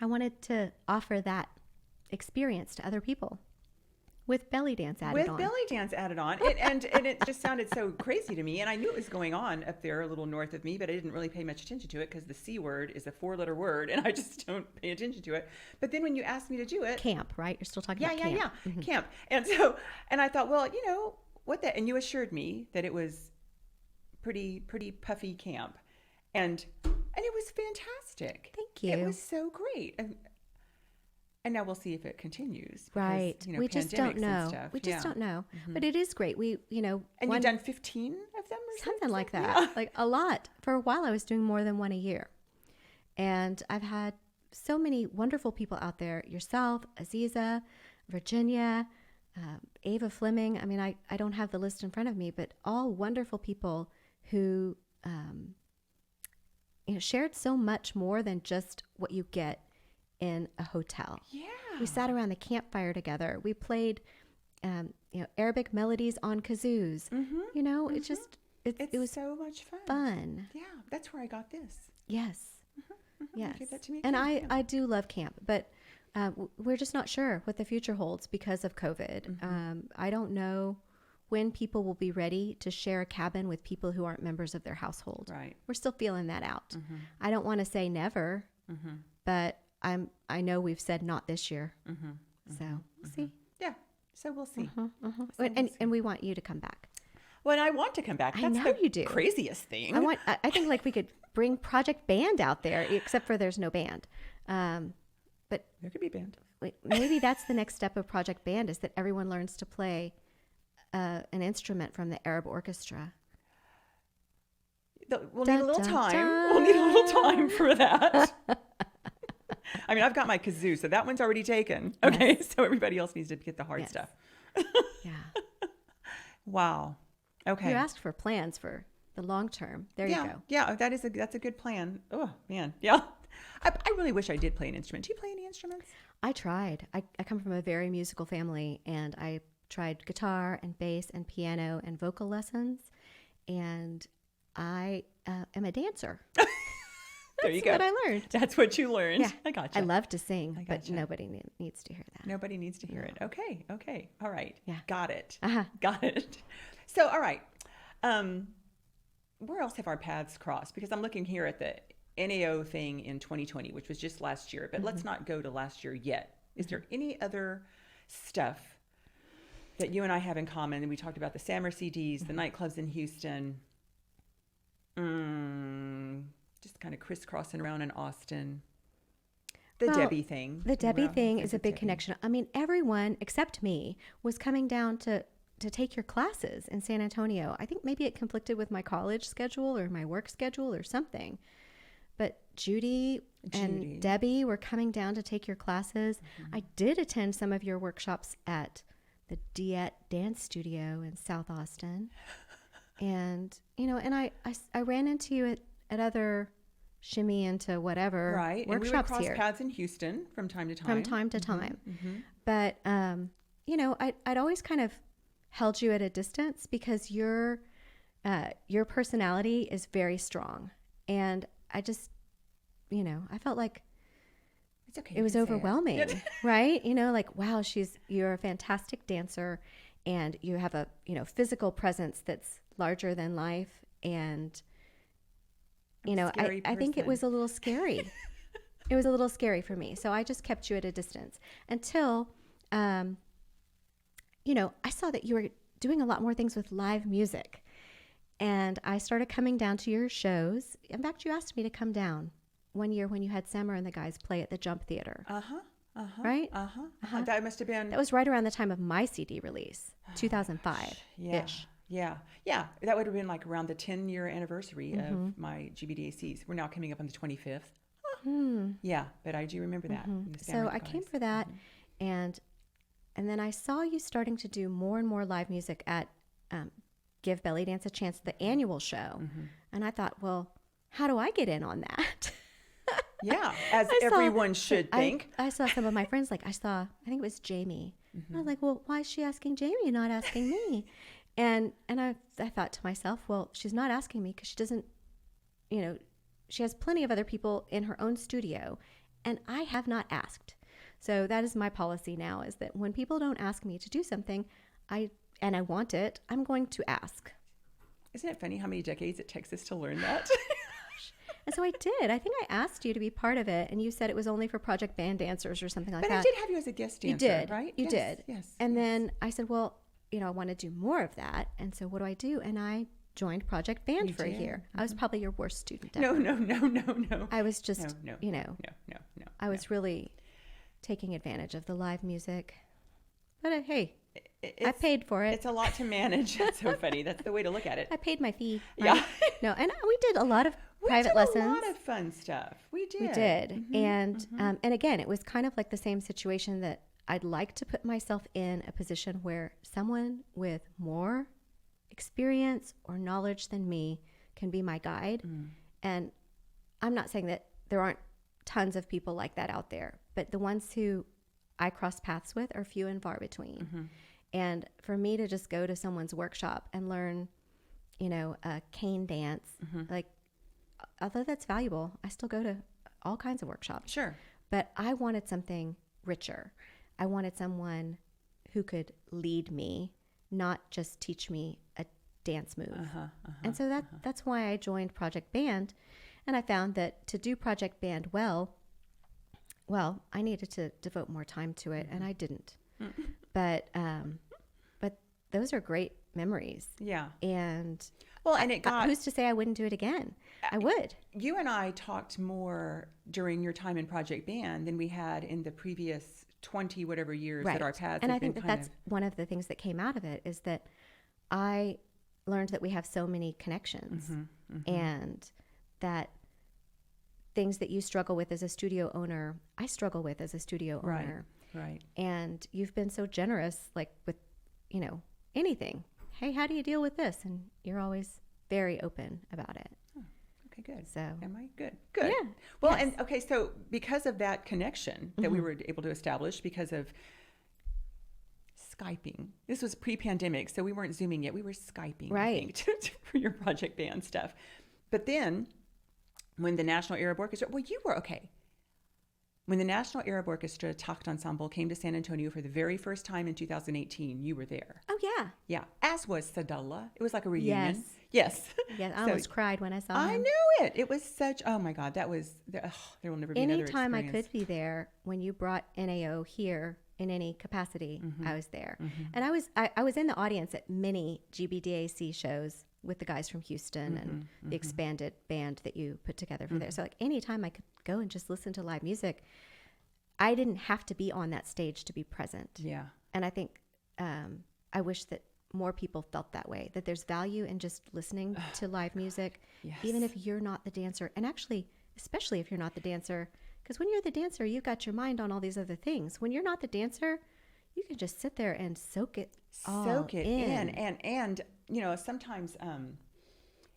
B: I wanted to offer that experience to other people with belly dance added on.
A: With belly dance added on. And it just sounded so crazy to me. And I knew it was going on up there a little north of me, but I didn't really pay much attention to it because the C word is a 4-letter word and I just don't pay attention to it. But then when you asked me to do it.
B: Camp, right? You're still talking about camp.
A: Yeah. Mm-hmm. Camp. And I thought, well, and you assured me that it was pretty puffy camp. And it was fantastic.
B: Thank you.
A: It was so great. And now we'll see if it continues. Because,
B: right. We just don't know. We just don't know. Mm-hmm. But it is great. And
A: you've done 15 of them or
B: something like that.
A: Yeah.
B: Like a lot. For a while, I was doing more than one a year. And I've had so many wonderful people out there. Yourself, Aziza, Virginia, Ava Fleming. I mean, I don't have the list in front of me, but all wonderful people who shared so much more than just what you get in a hotel.
A: Yeah.
B: We sat around the campfire together. We played, Arabic melodies on kazoos. Mm-hmm. It was
A: so much fun. Yeah. That's where I got this.
B: Yes.
A: Mm-hmm.
B: Yes.
A: Give that to me
B: and
A: again.
B: I do love camp, but We're just not sure what the future holds because of COVID. I don't know when people will be ready to share a cabin with people who aren't members of their household.
A: Right.
B: We're still feeling that out. I don't want to say never, but I know we've said not this year. So we'll see.
A: Yeah. So we'll see.
B: And we want you to come back.
A: Well, and I want to come back. That's
B: I know
A: the
B: you do.
A: Craziest thing.
B: I think like we could bring Project Band out there, except for there's no band. But
A: there could be band.
B: Maybe that's the next step of Project Band, is that everyone learns to play an instrument from the Arab Orchestra.
A: We'll need a little time. We'll need a little time for that. I mean, I've got my kazoo, so that one's already taken. Okay, so everybody else needs to get the hard stuff.
B: Yeah.
A: Wow. Okay.
B: You asked for plans for the long term. There you go.
A: Yeah, that's a good plan. Oh man, yeah. I really wish I did play an instrument. Do you play any instruments?
B: I tried. I come from a very musical family, and I tried guitar and bass and piano and vocal lessons, and I am a dancer.
A: There you go.
B: That's what I learned.
A: That's what you learned.
B: Yeah.
A: I gotcha.
B: I love to sing, but nobody needs to hear that.
A: Nobody needs to hear it. Okay. All right.
B: Yeah.
A: Got it.
B: Uh-huh.
A: Got it. So, all right. Where else have our paths crossed? Because I'm looking here at the NAO thing in 2020, which was just last year, but let's not go to last year yet. Is there any other stuff that you and I have in common? And we talked about the Summer CDs, the nightclubs in Houston, just kind of crisscrossing around in Austin. The Debbie thing.
B: The Debbie thing is a big connection. I mean, everyone except me was coming down to take your classes in San Antonio. I think maybe it conflicted with my college schedule or my work schedule or something. But Judy and Debbie were coming down to take your classes. I did attend some of your workshops at the Diet Dance Studio in South Austin. And, and I ran into you at other shimmy into whatever
A: workshops and we would cross paths in Houston from time to time. But, I'd always kind of held you at a distance because your personality is very strong. And I just, I felt like it's okay,
B: it was overwhelming, right? Like, wow, you're a fantastic dancer and you have a, physical presence that's larger than life. And, I think it was a little scary. It was a little scary for me. So I just kept you at a distance until, I saw that you were doing a lot more things with live music. And I started coming down to your shows. In fact, you asked me to come down one year when you had Summer and the guys play at the Jump Theater. Right?
A: That must have been...
B: That was right around the time of my CD release, 2005-ish.
A: Yeah. That would have been like around the 10-year anniversary of my GBDACs. We're now coming up on the 25th. Yeah, but I do remember that.
B: So I came for that, and then I saw you starting to do more and more live music at Give Belly Dance a Chance, the annual show. And I thought, well, how do I get in on that?
A: Yeah, as everyone should think.
B: I saw some of my friends, I think it was Jamie. I was like, well, why is she asking Jamie and not asking me? And I thought to myself, well, she's not asking me because she doesn't, she has plenty of other people in her own studio, and I have not asked. So that is my policy now, is that when people don't ask me to do something, I want it, I'm going to ask.
A: Isn't it funny how many decades it takes us to learn that?
B: And so I did. I think I asked you to be part of it, and you said it was only for Project Band dancers or something like that.
A: But I did have you as a guest dancer,
B: you did,
A: right?
B: You did.
A: Yes.
B: And then I said, well, I want to do more of that. And so what do I do? And I joined Project Band for a year. I was probably your worst student ever.
A: No.
B: I was just,
A: No.
B: I was really taking advantage of the live music. But hey, I paid for it.
A: It's a lot to manage. That's so funny. That's the way to look at it.
B: I paid my fee.
A: Right?
B: Yeah. No, and we did a lot of private lessons.
A: A lot of fun stuff. We did.
B: We did. And again, it was kind of like the same situation that I'd like to put myself in a position where someone with more experience or knowledge than me can be my guide. And I'm not saying that there aren't tons of people like that out there, but the ones who I cross paths with are few and far between. And for me to just go to someone's workshop and learn, a cane dance, although that's valuable, I still go to all kinds of workshops.
A: Sure.
B: But I wanted something richer. I wanted someone who could lead me, not just teach me a dance move. And so that's why I joined Project Band. And I found that to do Project Band well, I needed to devote more time to it, and I didn't. But those are great memories.
A: Yeah.
B: And
A: and it got...
B: who's to say I wouldn't do it again? I would.
A: You and I talked more during your time in Project Band than we had in the previous 20 whatever years that our paths
B: and
A: have
B: I think
A: been
B: that's one of the things that came out of it, is that I learned that we have so many connections, and that things that you struggle with as a studio owner, I struggle with as a studio owner.
A: Right.
B: And you've been so generous, like with, anything. Hey, how do you deal with this? And you're always very open about it.
A: Okay, good.
B: So,
A: am I good? Good.
B: Yeah.
A: Well, and okay, so because of that connection that we were able to establish because of Skyping, this was pre-pandemic, so we weren't Zooming yet. We were Skyping,
B: right,
A: I think, for your Project Band stuff. But then, when the National Arab Orchestra, you were okay. When the National Arab Orchestra Takht Ensemble came to San Antonio for the very first time in 2018, you were there.
B: Oh, yeah.
A: Yeah, as was Sadullah. It was like a reunion.
B: Yes. I almost cried when I saw him.
A: I knew it. It was such, oh my God, that was, there will never be another experience.
B: Anytime I could be there, when you brought NAO here in any capacity, I was there. And I was in the audience at many GBDAC shows with the guys from Houston and the expanded band that you put together for there. So like anytime I could go and just listen to live music, I didn't have to be on that stage to be present.
A: Yeah.
B: And I think I wish that more people felt that way, that there's value in just listening to live music, even if you're not the dancer. And actually, especially if you're not the dancer, because when you're the dancer, you've got your mind on all these other things. When you're not the dancer, you can just sit there and soak it in. And sometimes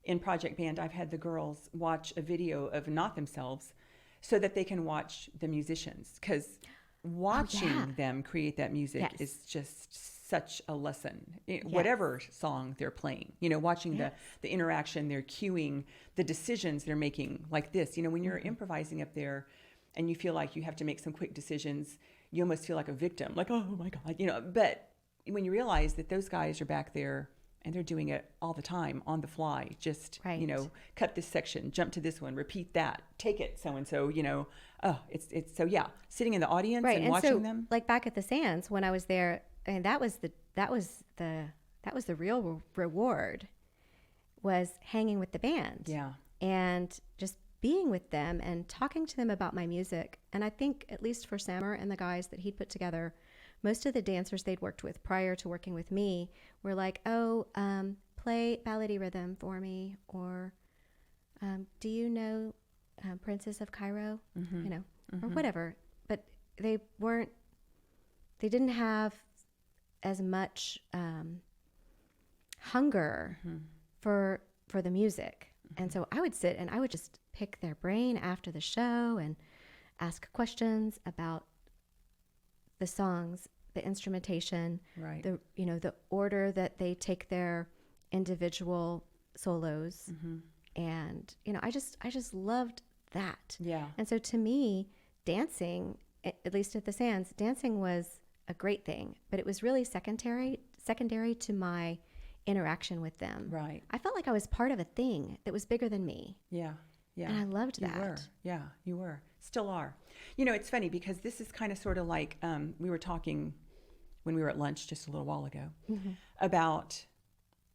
B: in Project Band, I've had the girls watch a video of not themselves so that they can watch the musicians, because watching them create that music is just such a lesson. Whatever song they're playing, watching the interaction, they're cueing, the decisions they're making, like this. When you're improvising up there and you feel like you have to make some quick decisions, you almost feel like a victim, like, oh my God, but when you realize that those guys are back there and they're doing it all the time on the fly, just, cut this section, jump to this one, repeat that, take it, so-and-so, it's so, sitting in the audience and watching them. Like back at the Sands when I was there, and that was the real reward, was hanging with the band.
A: Yeah.
B: And just being with them and talking to them about my music. And I think, at least for Sammer and the guys that he'd put together, most of the dancers they'd worked with prior to working with me were like, play ballady rhythm for me, or do you know Princess of Cairo, or whatever. But they didn't have as much hunger for the music. And so I would sit and I would just pick their brain after the show and ask questions about the songs, the instrumentation, the order that they take their individual solos. And, I just loved that.
A: Yeah.
B: And so to me, dancing, at least at the Sands, dancing was a great thing, but it was really secondary to my interaction with them.
A: Right.
B: I felt like I was part of a thing that was bigger than me.
A: Yeah. Yeah.
B: And I loved that.
A: You were. Yeah, you were. Still are. It's funny because this is kind of sort of like we were talking when we were at lunch just a little while ago about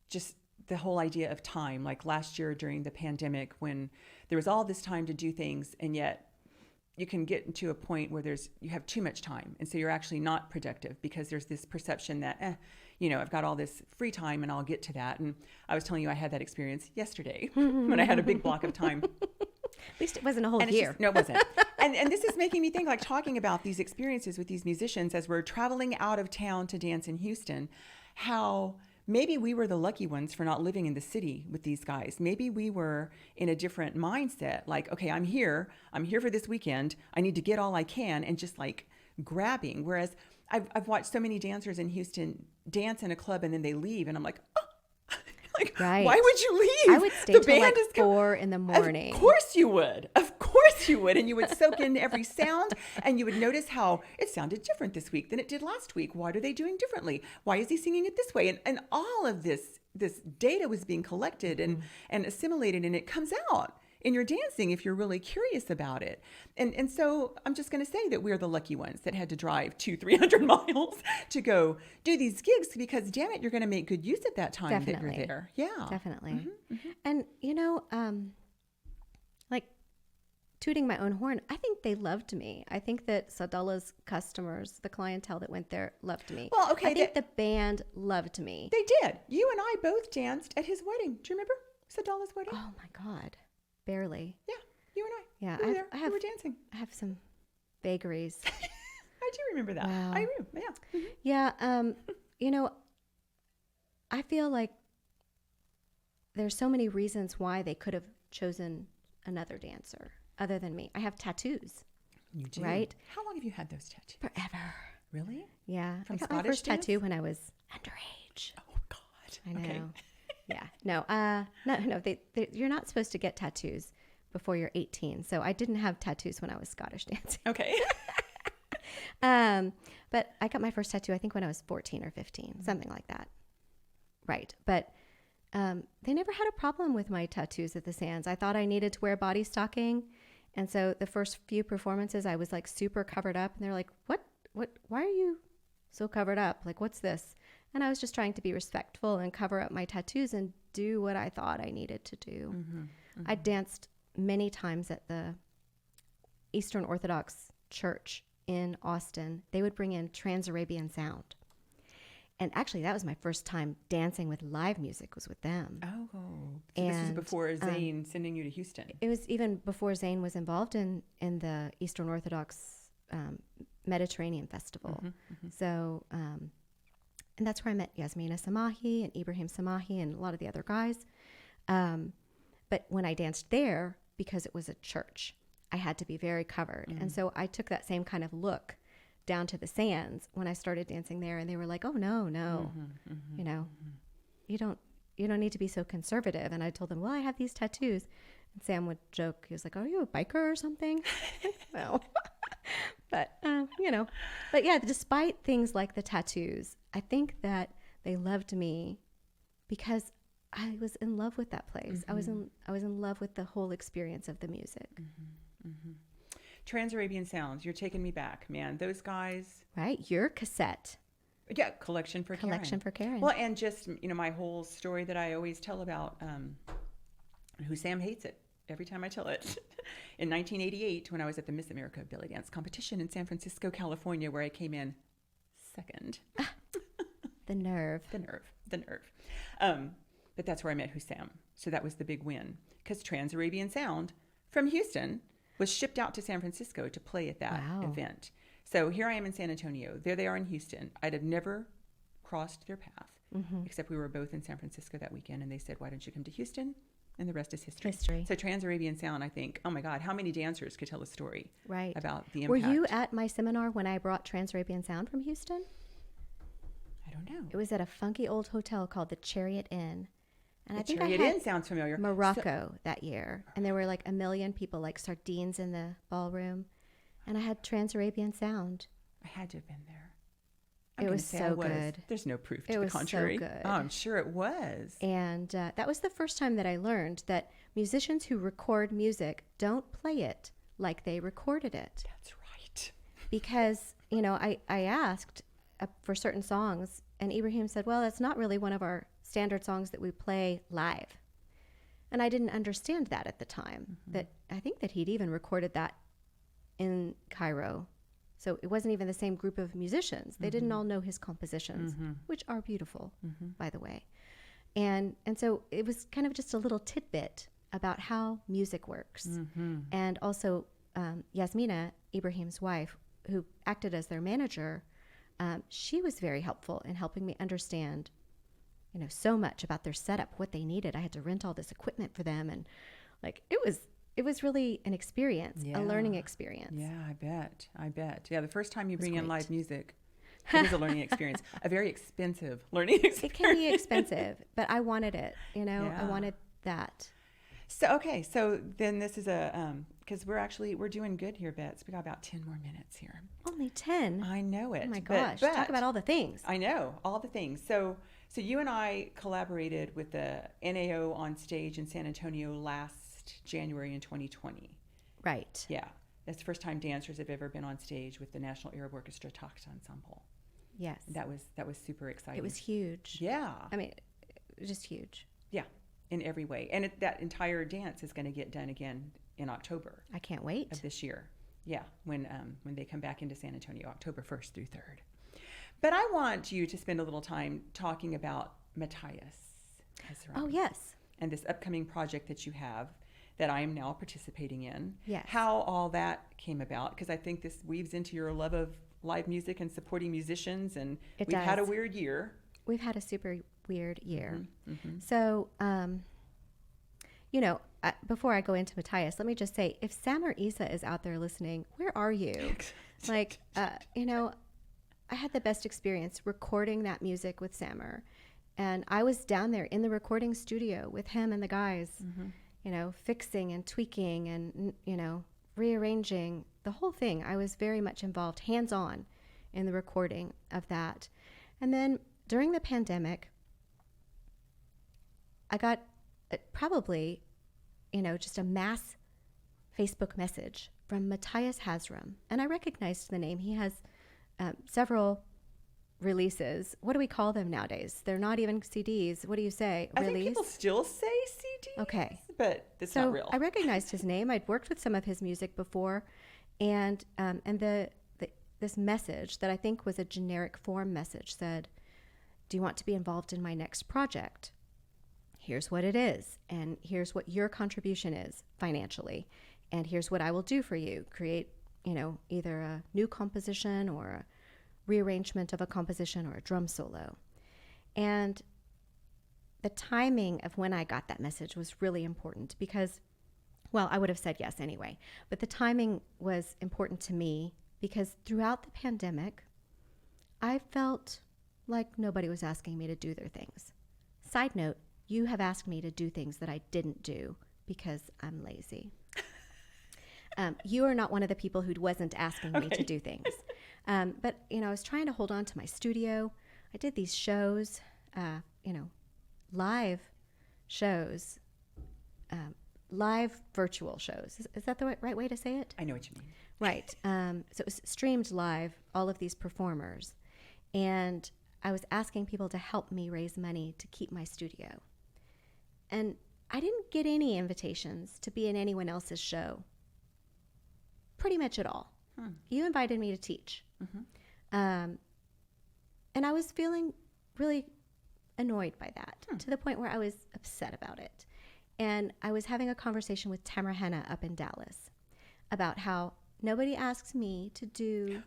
A: just the whole idea of time. Like last year during the pandemic, when there was all this time to do things, and yet you can get into a point where you have too much time, and so you're actually not productive because there's this perception that I've got all this free time and I'll get to that. And I was telling you I had that experience yesterday when I had a big block of time.
B: At least it wasn't a whole year.
A: No, it wasn't. And this is making me think, like, talking about these experiences with these musicians as we're traveling out of town to dance in Houston, how maybe we were the lucky ones for not living in the city with these guys. Maybe we were in a different mindset. Like, okay, I'm here for this weekend. I need to get all I can, and just like grabbing. Whereas I've watched so many dancers in Houston dance in a club and then they leave, and I'm like, why would you leave?
B: I would stay till like 4 in the morning.
A: Of course you would. course you would. And you would soak in every sound, and you would notice how it sounded different this week than it did last week. What are they doing differently? Why is he singing it this way? And all of this data was being collected and assimilated, and it comes out in your dancing if you're really curious about it. And so I'm just going to say that we're the lucky ones that had to drive 200-300 miles to go do these gigs, because damn it, you're going to make good use of that time
B: Definitely.
A: that you're there. Yeah.
B: Definitely. And, like tooting my own horn, I think they loved me. I think that Sadala's customers, the clientele that went there, loved me.
A: Well, okay.
B: I think the band loved me.
A: They did. You and I both danced at his wedding. Do you remember Sadala's wedding?
B: Oh my God. Barely.
A: Yeah, you and I.
B: Yeah,
A: we were there. We were dancing.
B: I have some vagaries.
A: I do remember that.
B: Wow.
A: I do. Yeah.
B: Yeah. I feel like there's so many reasons why they could have chosen another dancer other than me. I have tattoos.
A: You do?
B: Right?
A: How long have you had those tattoos?
B: Forever.
A: Really?
B: Yeah.
A: From
B: I got my
A: Scottish
B: first
A: dance?
B: tattoo when I was underage.
A: Oh, God.
B: I know.
A: Okay.
B: Yeah. No. You're not supposed to get tattoos before you're 18. So I didn't have tattoos when I was Scottish dancing.
A: Okay.
B: But I got my first tattoo, I think, when I was 14 or 15, something like that. Right. But they never had a problem with my tattoos at the Sands. I thought I needed to wear body stocking. And so the first few performances, I was like super covered up. And they're like, what, why are you so covered up? Like, what's this? And I was just trying to be respectful and cover up my tattoos and do what I thought I needed to do. I danced many times at the Eastern Orthodox Church in Austin. They would bring in Trans-Arabian sound. And actually, that was my first time dancing with live music, was with them.
A: Oh. So this was before Zane sending you to Houston.
B: It was even before Zane was involved in the Eastern Orthodox Mediterranean Festival. So, and that's where I met Yasmina Samahi and Ibrahim Samahi and a lot of the other guys. But when I danced there, because it was a church, I had to be very covered. And so I took that same kind of look down to the Sands when I started dancing there, and they were like, oh, no, you don't need to be so conservative. And I told them, well, I have these tattoos. And Sam would joke, he was like, are you a biker or something? No. But yeah, despite things like the tattoos, I think that they loved me because I was in love with that place. I was in love with the whole experience of the music.
A: Trans-Arabian Sounds, you're taking me back, man. Those guys.
B: Right? Your cassette.
A: Yeah, Collection for Karen. Well, and just, my whole story that I always tell about who Sam hates it every time I tell it. In 1988, when I was at the Miss America Belly Dance competition in San Francisco, California, where I came in second.
B: The nerve.
A: But that's where I met Hussam. So that was the big win. Because Trans-Arabian Sound from Houston was shipped out to San Francisco to play at that event. So here I am in San Antonio. There they are in Houston. I'd have never crossed their path, except we were both in San Francisco that weekend. And they said, why don't you come to Houston? And the rest is history. So Trans-Arabian Sound, I think, oh my God, how many dancers could tell a story about the impact?
B: Were you at my seminar when I brought Trans-Arabian Sound from Houston?
A: I don't know.
B: It was at a funky old hotel called the Chariot Inn. And I think
A: Chariot
B: I had
A: Inn sounds familiar.
B: Morocco that year. And there were like a million people, like sardines in the ballroom. And I had Trans-Arabian Sound.
A: I had to have been there.
B: It was so good.
A: There's no proof to the contrary.
B: It was so good.
A: Oh, I'm sure it was.
B: And that was the first time that I learned that musicians who record music don't play it like they recorded it.
A: That's right.
B: Because, I asked for certain songs, and Ibrahim said, well, that's not really one of our standard songs that we play live. And I didn't understand that at the time. That I think that he'd even recorded that in Cairo. So it wasn't even the same group of musicians. They didn't all know his compositions, which are beautiful, by the way. And so it was kind of just a little tidbit about how music works. And also Yasmina, Ibrahim's wife, who acted as their manager, she was very helpful in helping me understand, so much about their setup, what they needed. I had to rent all this equipment for them. And it was really an experience, a learning experience.
A: Yeah, I bet. Yeah, the first time you bring in live music, it was a learning experience. A very expensive learning experience.
B: It can be expensive, but I wanted it, I wanted that.
A: So then this is because we're doing good here, Bets. We got about 10 more minutes here.
B: Only 10?
A: I know it.
B: Oh my gosh.
A: But
B: talk about all the things.
A: I know, all the things. So you and I collaborated with the NAO on stage in San Antonio last January in 2020.
B: Right.
A: Yeah. That's the first time dancers have ever been on stage with the National Arab Orchestra Takht Ensemble.
B: Yes.
A: That was super exciting.
B: It was huge.
A: Yeah.
B: I mean, just huge.
A: Yeah, in every way. And that entire dance is going to get done again in October.
B: I can't wait.
A: Of this year. Yeah, when they come back into San Antonio, October 1st through 3rd. But I want you to spend a little time talking about Matthias Hezron.
B: Oh, yes.
A: And this upcoming project that you have that I am now participating in.
B: Yes.
A: How all that came about, because I think this weaves into your love of live music and supporting musicians. And we've had a weird year.
B: We've had a super weird year.
A: Mm-hmm.
B: So, before I go into Matthias, let me just say, if Sam or Isa is out there listening, where are you? Like, I had the best experience recording that music with Sammer. And I was down there in the recording studio with him and the guys, fixing and tweaking and, rearranging the whole thing. I was very much involved, hands-on, in the recording of that. And then during the pandemic, I got probably, just a mass Facebook message from Matthias Hezron. And I recognized the name. He has several releases. What do we call them nowadays? They're not even CDs. What do you say?
A: I think people still say CDs.
B: Okay.
A: But it's not real.
B: I recognized his name. I'd worked with some of his music before. And this message that I think was a generic form message said, do you want to be involved in my next project? Here's what it is. And here's what your contribution is financially. And here's what I will do for you. Create, either a new composition or a rearrangement of a composition or a drum solo. And the timing of when I got that message was really important because, well, I would have said yes anyway, but the timing was important to me because throughout the pandemic, I felt like nobody was asking me to do their things. Side note, you have asked me to do things that I didn't do because I'm lazy. You are not one of the people who wasn't asking me to do things. But, I was trying to hold on to my studio. I did these shows, live shows, live virtual shows. Is that the right way to say it?
A: I know what you mean.
B: Right. So it was streamed live, all of these performers. And I was asking people to help me raise money to keep my studio. And I didn't get any invitations to be in anyone else's show. Pretty much at all. You invited me to teach. And I was feeling really annoyed by that to the point where I was upset about it. And I was having a conversation with Tamara Henna up in Dallas about how nobody asks me to do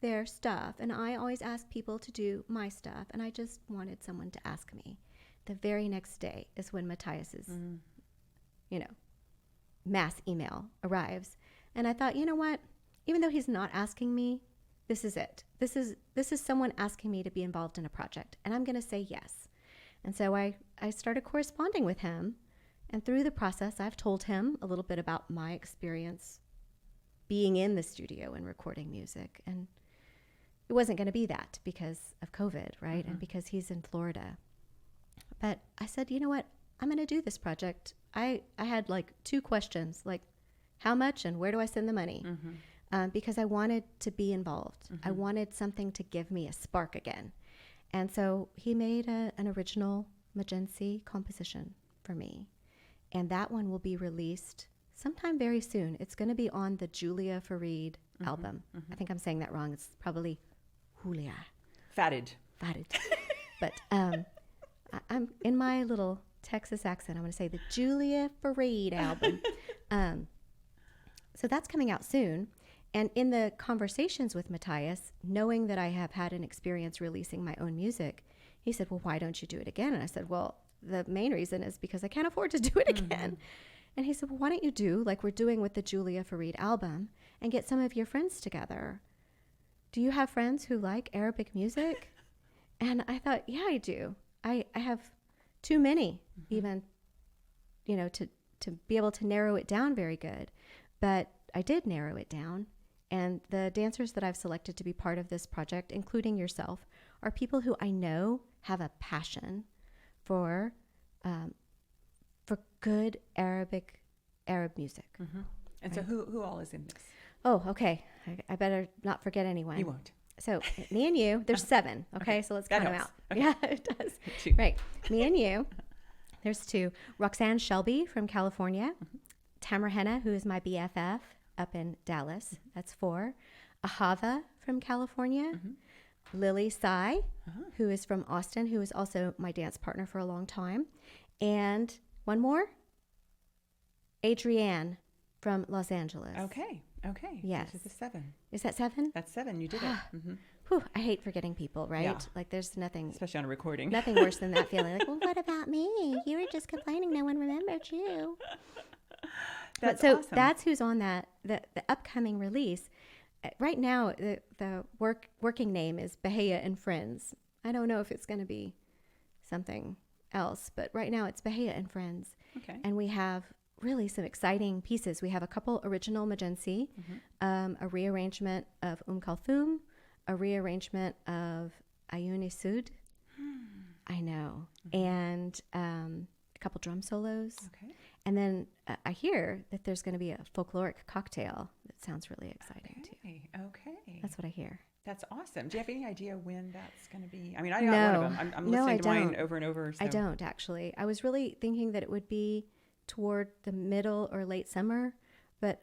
B: their stuff. And I always ask people to do my stuff. And I just wanted someone to ask me. The very next day is when Matthias's, mass email arrives. And I thought, you know what? Even though he's not asking me, this is it. This is someone asking me to be involved in a project, and I'm going to say yes. And so I started corresponding with him, and through the process, I've told him a little bit about my experience being in the studio and recording music. And it wasn't going to be that because of COVID, right? And because he's in Florida. But I said, you know what? I'm going to do this project. I had like 2 questions, like, how much and where do I send the money? Because I wanted to be involved. I wanted something to give me a spark again. And so he made an original Magency composition for me. And that one will be released sometime very soon. It's going to be on the Julia Farid album. I think I'm saying that wrong. It's probably Julia.
A: Fatted.
B: But I'm in my little Texas accent. I'm going to say the Julia Farid album. So that's coming out soon. And in the conversations with Matthias, knowing that I have had an experience releasing my own music, he said, well, why don't you do it again? And I said, well, the main reason is because I can't afford to do it again. And he said, well, why don't you do like we're doing with the Julia Farid album and get some of your friends together? Do you have friends who like Arabic music? And I thought, yeah, I do. I have too many even, to to be able to narrow it down very good. But I did narrow it down. And the dancers that I've selected to be part of this project, including yourself, are people who I know have a passion for good Arab music.
A: Mm-hmm. And so who all is in this?
B: Oh, okay. I better not forget anyone.
A: You won't.
B: So me and you, there's 7. Okay, so let's count them out.
A: Okay.
B: Yeah, it does.
A: 2.
B: Right. Me and you, there's 2. Roxanne Shelby from California. Mm-hmm. Tamara Henna, who is my BFF up in Dallas. Mm-hmm. That's 4. Ahava from California. Mm-hmm. Lily Sai, who is from Austin, who is also my dance partner for a long time. And one more, Adrienne from Los Angeles.
A: Okay.
B: Yes.
A: This is 7.
B: Is that 7?
A: That's 7. You did it. Mm-hmm.
B: Whew, I hate forgetting people, right?
A: Yeah.
B: Like there's nothing.
A: Especially on a recording.
B: Nothing worse than that feeling. Like, well, what about me? You were just complaining no one remembered you.
A: That's
B: so
A: awesome.
B: That's who's on the upcoming release. Right now, the working name is Bahaia and Friends. I don't know if it's going to be something else, but right now it's Bahaia and Friends.
A: Okay.
B: And we have really some exciting pieces. We have a couple original Majensi, a rearrangement of Kulthum, a rearrangement of Ayuni Sud. I know. And a couple drum solos. Okay. And then I hear that there's going to be a folkloric cocktail that sounds really exciting too.
A: Okay.
B: That's what I hear.
A: That's awesome. Do you have any idea when that's going to be? I mean, I got one of them. I'm listening to mine over and over. So.
B: I don't actually. I was really thinking that it would be toward the middle or late summer, but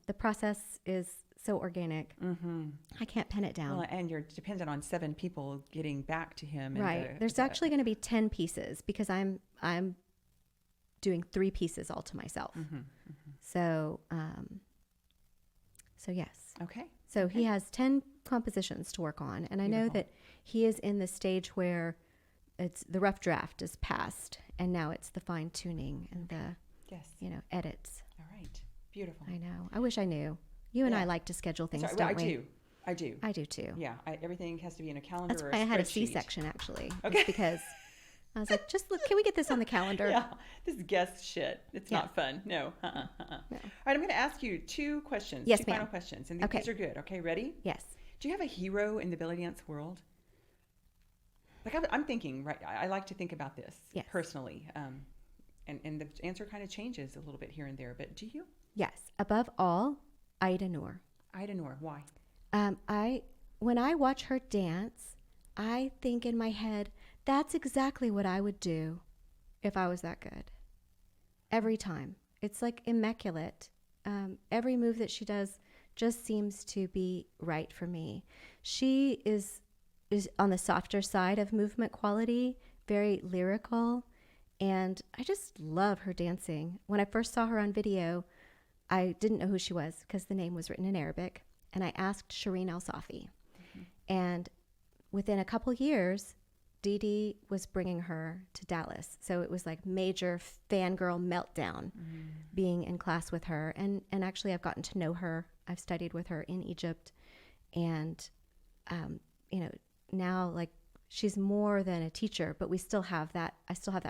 B: the process is so organic. Mm-hmm. I can't pin it down.
A: Well, and you're dependent on 7 people getting back to him.
B: Right. There's actually going to be 10 pieces because I'm doing 3 pieces all to myself. Mm-hmm, mm-hmm. So yes.
A: Okay.
B: So he has 10 compositions to work on, and I know that he is in the stage where it's the rough draft is passed, and now it's the fine tuning and the edits.
A: All right. Beautiful.
B: I know. I wish I knew. You and I like to schedule things, don't we?
A: I do.
B: I do too.
A: Yeah. Everything has to be in a calendar.
B: That's
A: or
B: why I had a
A: spreadsheet.
B: C-section actually.
A: Okay.
B: It's because I was like, just look, can we get this on the calendar?
A: Yeah. This is guest shit. It's not fun. No. No. All right. I'm going to ask you 2 questions.
B: Yes,
A: 2
B: ma'am.
A: final questions. And these are good. Okay. Ready?
B: Yes.
A: Do you have a hero in the belly dance world? Like I'm thinking, right? I like to think about this personally. And the answer kind of changes a little bit here and there. But do you?
B: Yes. Above all, Ida Noor.
A: Ida Noor. Why?
B: When I watch her dance, I think in my head, that's exactly what I would do if I was that good. Every time. It's like immaculate. Every move that she does just seems to be right for me. She is on the softer side of movement quality, very lyrical, and I just love her dancing. When I first saw her on video, I didn't know who she was because the name was written in Arabic, and I asked Shireen Al-Safi. And within a couple years, Dee Dee was bringing her to Dallas. So it was like major fangirl meltdown being in class with her. And actually I've gotten to know her. I've studied with her in Egypt. And, now like she's more than a teacher, but I still have that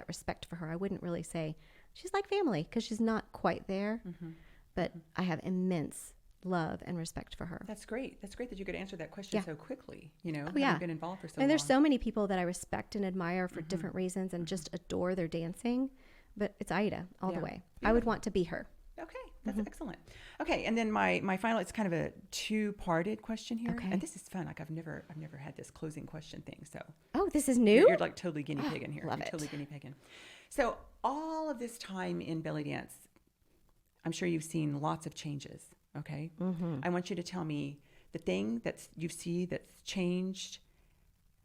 B: respect for her. I wouldn't really say she's like family because she's not quite there, but I have immense love and respect for her.
A: That's great. That's great that you could answer that question so quickly, having been involved for so long.
B: And there's so many people that I respect and admire for different reasons and just adore their dancing, but it's Aida all the way. Beautiful. I would want to be her.
A: Okay. That's excellent. Okay. And then my final, it's kind of a 2-parted question here. Okay. And this is fun. Like I've never had this closing question thing. So.
B: Oh, this is new?
A: You're like totally guinea pigging here.
B: Love it.
A: Totally guinea pigging. So all of this time in belly dance, I'm sure you've seen lots of changes. Okay. I want you to tell me the thing that you see that's changed,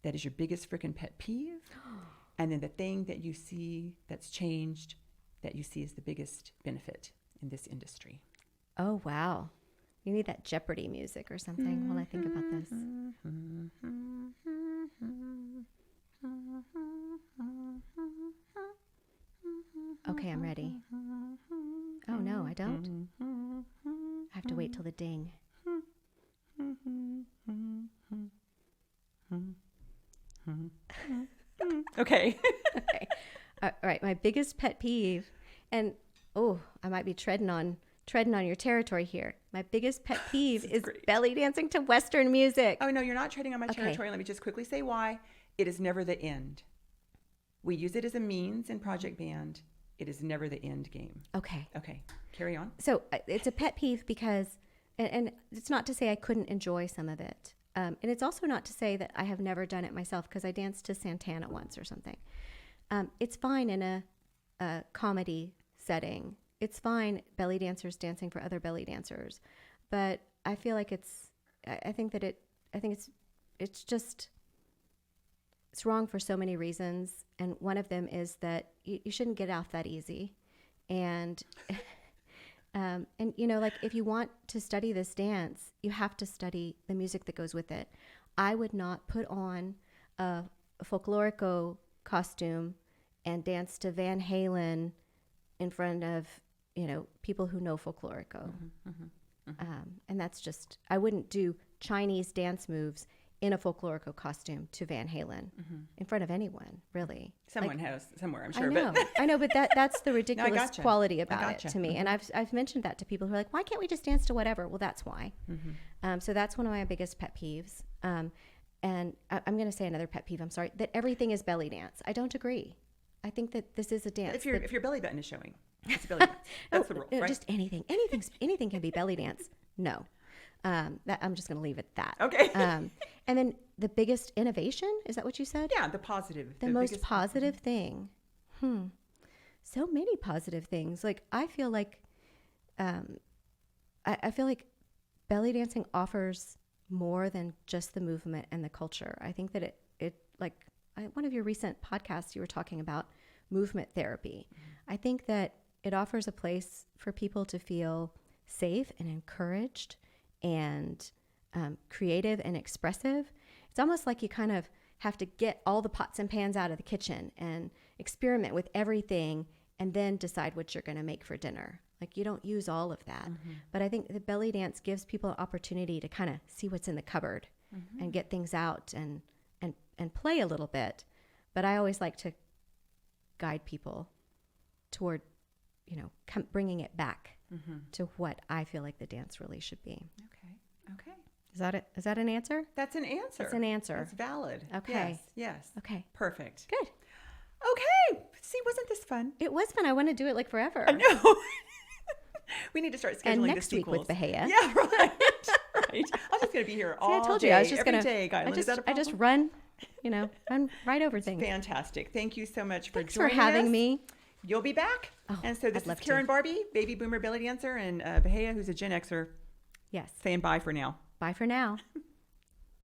A: that is your biggest freaking pet peeve, and then the thing that you see that's changed, that you see as the biggest benefit in this industry.
B: Oh, wow. You need that Jeopardy music or something while I think about this. Okay, I'm ready. Oh, no, I don't. I have to wait till the ding.
A: Okay.
B: Okay. All right. My biggest pet peeve, and oh, I might be treading on your territory here. My biggest pet peeve is belly dancing to Western music.
A: Oh, no, you're not treading on my territory. Let me just quickly say why. It is never the end. We use it as a means in Project Band. It is never the end game.
B: Okay.
A: Carry on.
B: So it's a pet peeve because, and it's not to say I couldn't enjoy some of it. And it's also not to say that I have never done it myself, because I danced to Santana once or something. It's fine in a comedy setting. It's fine belly dancers dancing for other belly dancers. But I feel like it's wrong for so many reasons. And one of them is that you shouldn't get off that easy. And, like if you want to study this dance, you have to study the music that goes with it. I would not put on a folklorico costume and dance to Van Halen in front of, people who know folklorico. And that's just, I wouldn't do Chinese dance moves in a folklorico costume to Van Halen in front of anyone, really.
A: Someone has somewhere, I'm sure.
B: I know, but that's the ridiculous quality about it to me.
A: Mm-hmm.
B: And I've mentioned that to people who are like, why can't we just dance to whatever? Well, that's why. So that's one of my biggest pet peeves. And I'm going to say another pet peeve, I'm sorry, that everything is belly dance. I don't agree. I think that this is a dance.
A: If your belly button is showing, it's belly dance. That's the rule, right?
B: Just anything can be belly dance. No. I'm just going to leave it at that.
A: Okay.
B: And then the biggest innovation, is that what you said?
A: Yeah, the positive.
B: The most positive thing. So many positive things. Like I feel like belly dancing offers more than just the movement and the culture. I think that one of your recent podcasts, you were talking about movement therapy. I think that it offers a place for people to feel safe and encouraged and creative and expressive. It's almost like you kind of have to get all the pots and pans out of the kitchen and experiment with everything and then decide what you're going to make for dinner. Like you don't use all of that. But I think the belly dance gives people an opportunity to kind of see what's in the cupboard and get things out and play a little bit. But I always like to guide people toward, bringing it back to what I feel like the dance really should be.
A: Okay.
B: Is that an answer?
A: That's an answer.
B: It's an answer.
A: That's valid.
B: Okay.
A: Yes.
B: Okay.
A: Perfect.
B: Good.
A: Okay. See, wasn't this fun?
B: It was fun. I want to do it like forever.
A: I know. We need to start scheduling
B: and
A: the
B: next week with Bahaia.
A: Yeah, right. Right. I'm just going to be here all
B: I told
A: day,
B: you I was just
A: every
B: gonna,
A: day, Kylan. Is that a
B: I
A: problem?
B: just run right over things.
A: Fantastic. Thank you so much for
B: Thanks
A: joining
B: for having
A: us.
B: me.
A: You'll be back.
B: Oh,
A: and so this
B: I'd love
A: is Karen
B: to.
A: Barbie, baby boomer belly dancer, and Bahaia, who's a Gen Xer,
B: Yes.
A: saying bye for now.
B: Bye for now.